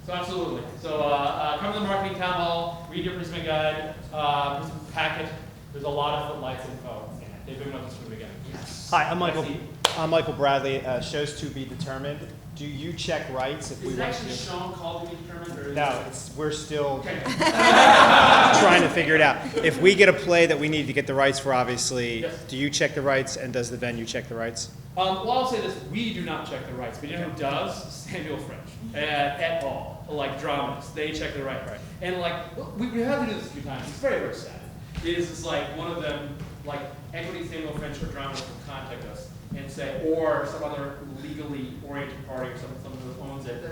So absolutely. So come to the marketing town hall, read your participant guide, participant packet. There's a lot of footlights info in it. They've been with us from the beginning. Yes. Hi, I'm Michael Bradley. Shows to be determined. Do you check rights if we Is it want actually to? Sean called to be determined? Or is No, it? we're still Okay. trying to figure it out. If we get a play that we need to get the rights for, obviously, Yes. do you check the rights, and does the venue check the rights? Well, I'll say this: we do not check the rights. But you know who does? Samuel Fringe at all. Like dramatists, they check the rights. Right. And like we had to do this a few times. It's very, very sad. It's like one of them, like Equity Samuel Fringe or dramatists will contact us and say, or some other legally oriented party or someone who owns it,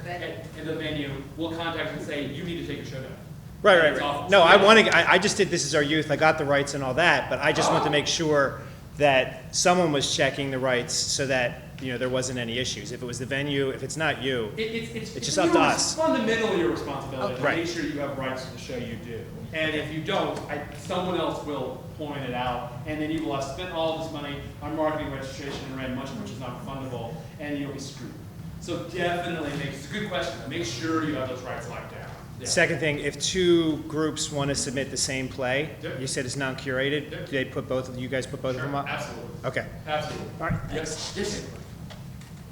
and the venue will contact us and say, you need to take your show down. Right. No, I just did This Is Our Youth. I got the rights and all that, but I just want to make sure that someone was checking the rights so that there wasn't any issues. If it was the venue, if it's not you, It's just up to us. Fundamentally your responsibility to Right. make sure you have rights to the show you do. And if you don't, someone else will point it out, and then you will have spent all this money on marketing, registration, and rent, much of which is not refundable, and you'll be screwed. So definitely it's a good question. Make sure you have those rights locked down. Yeah. Second thing, if two groups want to submit the same play, Yep. you said it's non-curated, Yep. do they put both of you guys put both of them up? Absolutely. Okay. Absolutely. All right. Yes. Yes.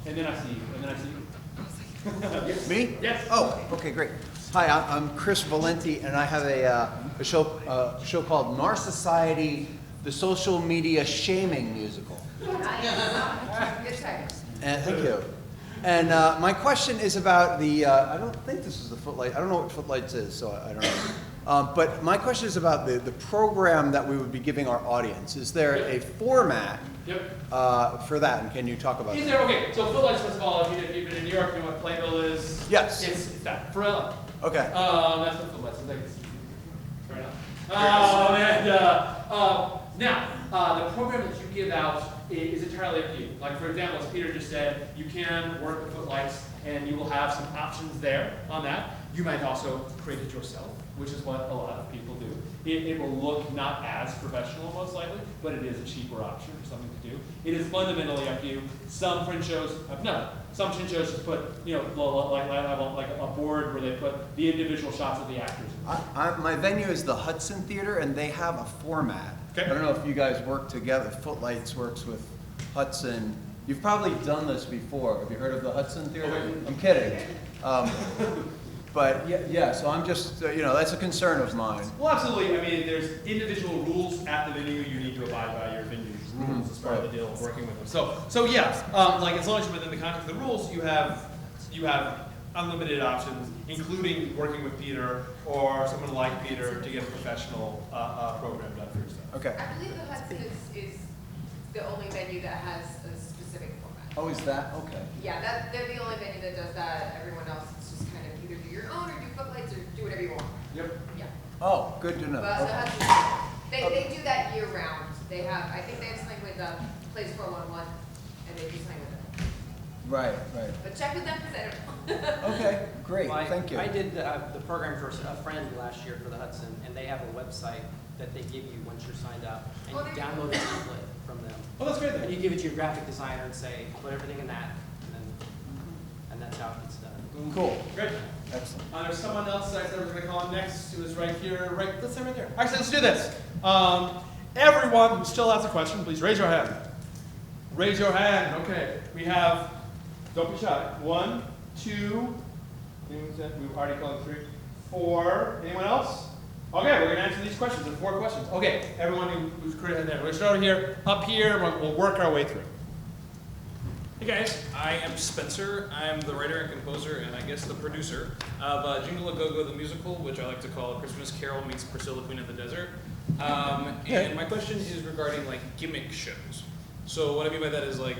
And then I see you. And then I see you. Yes. Me? Yes. Oh, okay, great. Hi, I'm Chris Valenti, and I have a show called Narcissity, the Social Media Shaming Musical. Good try. Thank you. And my question is about the, I don't think this is the Footlights. I don't know what Footlights is, so I don't know. But my question is about the program that we would be giving our audience. Is there a format for that, and can you talk about Is that? there, okay, so Footlights, first of all, if you've been in New York, you know what Playbill is? Yes. It's that, for LA. Okay. That's what Footlights is, I think it's fair enough. Now, the program that you give out is entirely up to you. Like, for example, as Peter just said, you can work with Footlights, and you will have some options there on that. You might also create it yourself, which is what a lot of people do. It will look not as professional, most likely, but it is a cheaper option for something to do. It is fundamentally up to you. Some Fringe shows have none. Some Fringe shows just put, like a board where they put the individual shots of the actors. My venue is the Hudson Theater, and they have a format. Okay. I don't know if you guys work together. Footlights works with Hudson. You've probably done this before. Have you heard of the Hudson Theater? I'm kidding. But yeah, so I'm just, that's a concern of mine. Well, absolutely. I mean, there's individual rules at the venue. You need to abide by your venue's rules as part of the deal of working with them. So yes, like as long as you're within the context of the rules, you have unlimited options, including working with Peter or someone like Peter to get a professional program done for yourself. Okay. I believe the Hudson is the only venue that has a specific format. Oh, is that? Okay. Yeah, they're the only venue that does that. Everyone else is just kind of either do your own or do Footlights or do whatever you want. Yep. Yeah. Oh, good to know. But the Okay. Hudson, they do that year round. I think they have something with Plays 411, and they do something with it. Right. But check with them because I don't know. Okay, great. Thank you. I did the program for a friend last year for the Hudson, and they have a website that they give you once you're signed up, and you download a template from them. Oh, that's great. And you give it to your graphic designer and say, put everything in that, and that's how it gets done. Cool. Great. Excellent. There's someone else I said we're going to call on next who is right here. Let's say right there. Actually, let's do this. Everyone who still has a question, please raise your hand. Raise your hand. Okay. We have, don't be shy. 1, 2, we've already called 3, 4. Anyone else? Okay, we're going to answer these questions. There are 4 questions. Okay, everyone who's currently there. We're going to start here, up here, we'll work our way through. Hey guys, I am Spencer. I'm the writer and composer and I guess the producer of Jingle A Go Go the musical, which I like to call A Christmas Carol meets Priscilla Queen of the Desert. And my question is regarding like gimmick shows. So what I mean by that is like,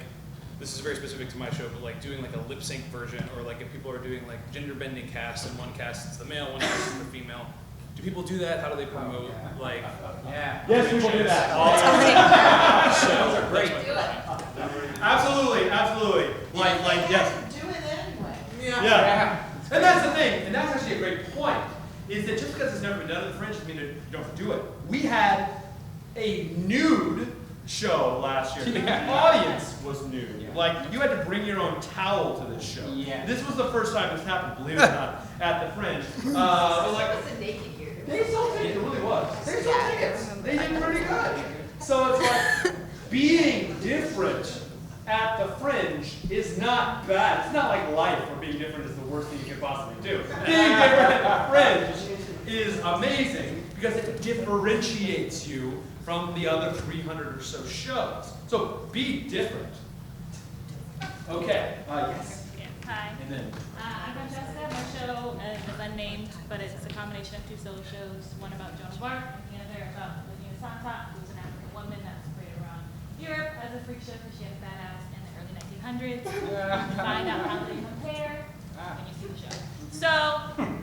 this is very specific to my show, but like doing like a lip sync version, or like if people are doing like gender bending casts and one cast it's the male, one cast it's the female. Do people do that? How do they promote like? Yeah. Yes, people do that. Shows are great. Absolutely. Like yes. Do it anyway. Yeah. And that's the thing, and that's actually a great point, is that just because it's never been done in the Fringe doesn't mean that you don't have to do it. We had a nude show last year. The audience was nude. Yeah. Like, you had to bring your own towel to this show. Yeah. This was the first time this happened, believe it or not, at the Fringe. But like, it was a naked year. they sold tickets, it really was. They sold tickets. They did pretty good. So it's like, being different at the Fringe is not bad. It's not like life where being different is the worst thing you can possibly do. Being different at the Fringe is amazing because it differentiates you from the other 300 or so shows. So be different. Okay, yes. Yeah. Hi. And then. I'm Francesca. My show is unnamed, but it's a combination of 2 solo shows. One about Joan of Arc, and the other about Livia Santa, who's an African woman that's paraded around Europe as a freak show because she had a fat ass in the early 1900s. You find out how they compare when you see the show. So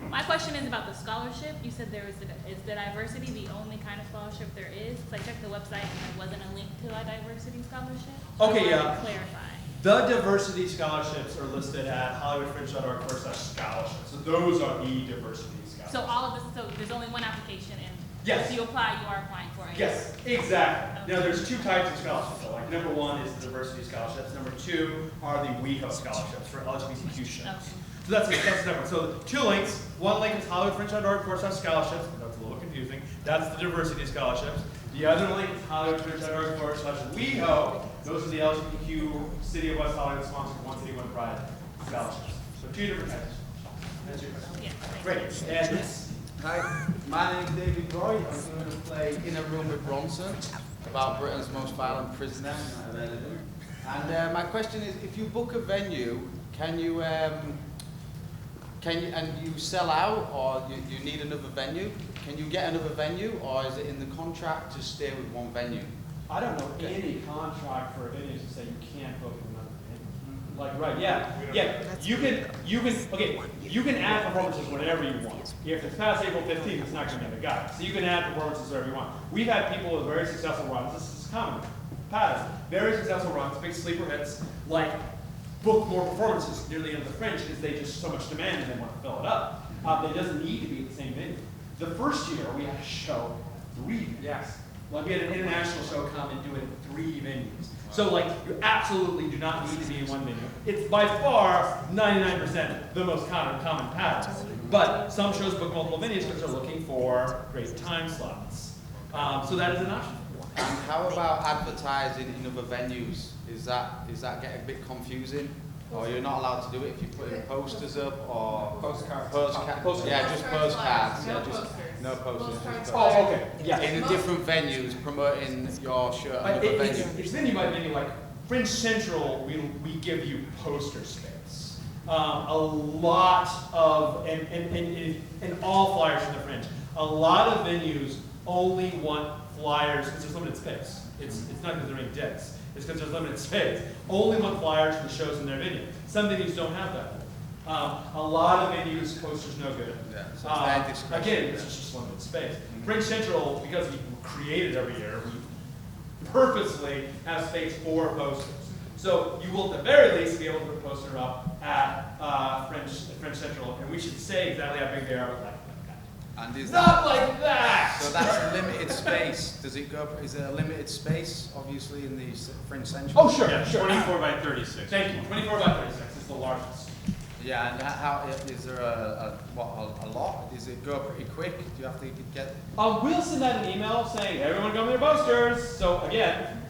my question is about the scholarship. You said is the diversity the only kind of scholarship there is? Because I checked the website and there wasn't a link to a diversity scholarship. Okay, I yeah. wanted to clarify. The diversity scholarships are listed at hollywoodfringe.org/scholarships. So those are the diversity scholarships. So all of this, so there's only one application, and yes. if you apply, you are applying for it. Yes, exactly. Now there's two types of scholarships. So, like number one is the diversity scholarships. Number two are the WeHo scholarships for LGBTQ shows. Okay. So that's different. So two links. One link is hollywoodfringe.org/scholarships. That's a little confusing. That's the diversity scholarships. The other link is hollywoodfringe.org/WeHo. Those are the LGBTQ City of West Hollywood sponsored One City, One Pride scholarships. So two different types. That's your question. Yeah. Great. And this. Hi, my name is David Roy. I'm going to play In a Room with Bronson, about Britain's most violent prisoner. And my question is, if you book a venue, can you and you sell out, or you need another venue? Can you get another venue, or is it in the contract to stay with one venue? I don't know any contract for a venue to say you can't book another venue. Like, right, yeah. You can add performances whenever you want. If it's past April 15th, it's not going to be on the guide. So you can add performances wherever you want. We've had people with very successful runs. This is common pattern. Very successful runs, big sleeper hits, like book more performances near the end of the Fringe because they just so much demand and they want to fill it up. It doesn't need to be at the same venue. The first year we had a show 3 venues. Yes. Like we had an international show come and do it at 3 venues. So like you absolutely do not need to be in one venue. It's by far 99% the most common pattern. But some shows book multiple venues because they're looking for great time slots. So that is an option. And how about advertising in other venues? Is that getting a bit confusing? Or you're not allowed to do it if you put in posters up or postcards? Yeah, just postcards. No Yeah, just posters. no posters. Just Oh, okay. Yeah. In different venues, promoting your show at another venue. It's venue by venue. Like Fringe Central, we give you poster space. A lot of and all flyers for the Fringe. A lot of venues only want flyers because there's limited space. It's not because they're in dicks. It's because there's limited space. Only want flyers for the shows in their venue. Some venues don't have that. A lot of venues, posters no good. Yeah, so again, it's just limited space. Fringe Central, because we create it every year, we purposely have space for posters. So you will at the very least be able to put a poster up at Fringe Central, and we should say exactly how big they are. And is not like that! So that's a limited space. Does it go? Is there a limited space, obviously, in the Fringe Central? Oh, sure, Yeah, sure. 24 by 36. Thank you. 24 by 36 is the largest. Yeah, and how is there a lot? Does it go pretty quick? Do you have to get? We'll send out an email saying everyone come with their posters. So again,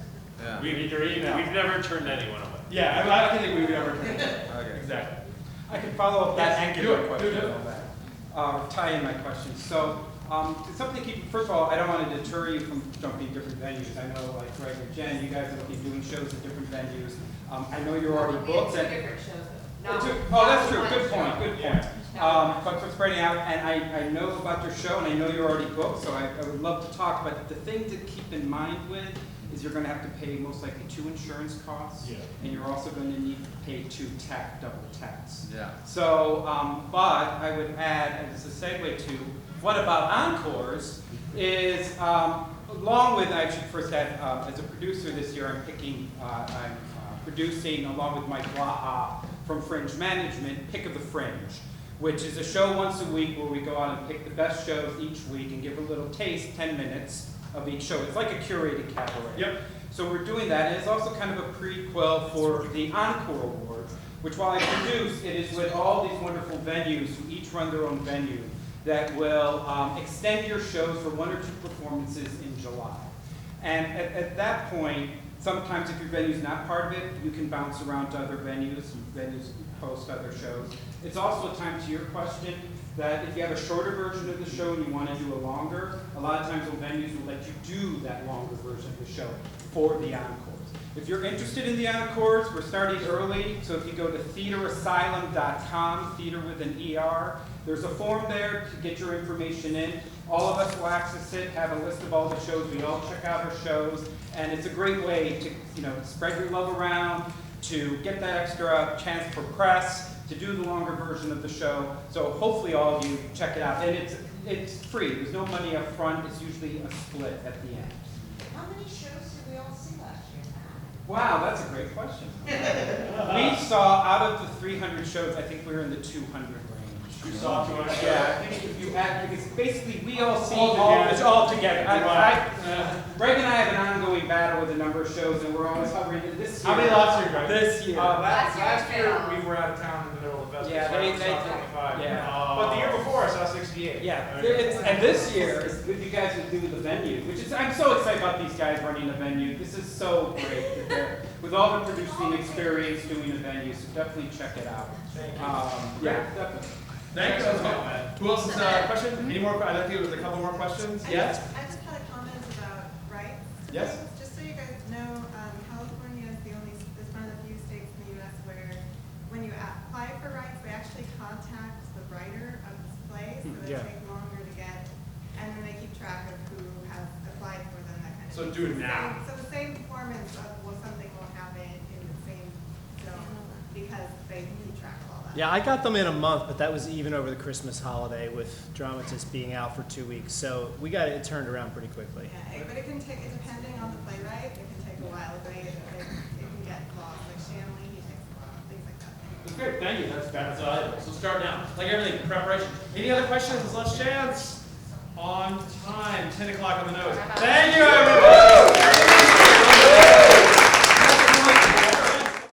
we need your email. We've never turned anyone away. Yeah, I don't think we've ever turned it. Okay. Exactly. I can follow up that and give do you it, a question do it. on that. Tie in my question. So, it's something to keep, first of all, I don't want to deter you from jumping different venues. I know, like Greg and Jen, you guys are looking doing shows at different venues. I know you're already booked. We have 2 different shows though. That's true. Good point. Good point. But for spreading out, and I know about your show, and I know you're already booked, so I would love to talk. But the thing to keep in mind with is you're going to have to pay most likely 2 insurance costs, and you're also going to need to pay 2 double tax. Yeah. So, but I would add, as a segue to what about encores, is along with, I should first add, as a producer this year, I'm producing along with Mike Blaha from Fringe Management, Pick of the Fringe, which is a show once a week where we go out and pick the best shows each week and give a little taste, 10 minutes of each show. It's like a curated cabaret. Yep. So we're doing that, and it's also kind of a prequel for the Encore Awards, which while I produce, it is with all these wonderful venues who each run their own venue that will extend your shows for 1 or 2 performances in July. And at that point, sometimes if your venue's not part of it, you can bounce around to other venues. Venues host other shows. It's also a time, to your question, that if you have a shorter version of the show and you want to do a longer, a lot of times the venues will let you do that longer version of the show for the encores. If you're interested in the encores, we're starting early, so if you go to theaterasylum.com, theater with an ER, there's a form there to get your information in. All of us will access it, have a list of all the shows, we all check out our shows, and it's a great way to spread your love around, to get that extra chance for press, to do the longer version of the show. So hopefully all of you check it out. And it's free. There's no money up front. It's usually a split at the end. How many shows did we all see last year? Wow, that's a great question. We saw, out of the 300 shows, I think we were in the 200 range. You saw 200? Yeah, I think if you add, because basically we all see All all, together. it's all together. Right. Greg and I have an ongoing battle with a number of shows, and we're always hovering in this year. How many last year, Greg? This year. Last year, we were out of town in the middle of the festival. Yeah, so I they- saw 25. yeah. But the year before, I saw 68. Yeah, and this year, it's good you guys are doing the venue, which is, I'm so excited about these guys running the venue. This is so great that they're, with all the producing experience doing a venue, so definitely check it out. Thank you. Yeah, definitely. Thanks. Who else has a question? Any more? I think it was a couple more questions. Yes? I just had a comment about rights. Yes. Just so you guys know, California is one of the few states in the U.S. where when you apply for rights, they actually contact the writer of this play, so they take longer to get, and then they keep track of who has applied for them, that kind of So thing. do it now. So the same performance of something will happen in the same zone because they keep track of all that. Yeah, I got them in a month, but that was even over the Christmas holiday with dramatists being out for 2 weeks. So we got it turned around pretty quickly. Yeah, but it can take, depending on the playwright, it can take a while. It can get lost. Like Shanley, he takes a while, things like that. That's great. Thank you. That's so start now. Like everything, preparation. Any other questions? Last chance. On time. 10 o'clock on the nose. Thank you, everybody.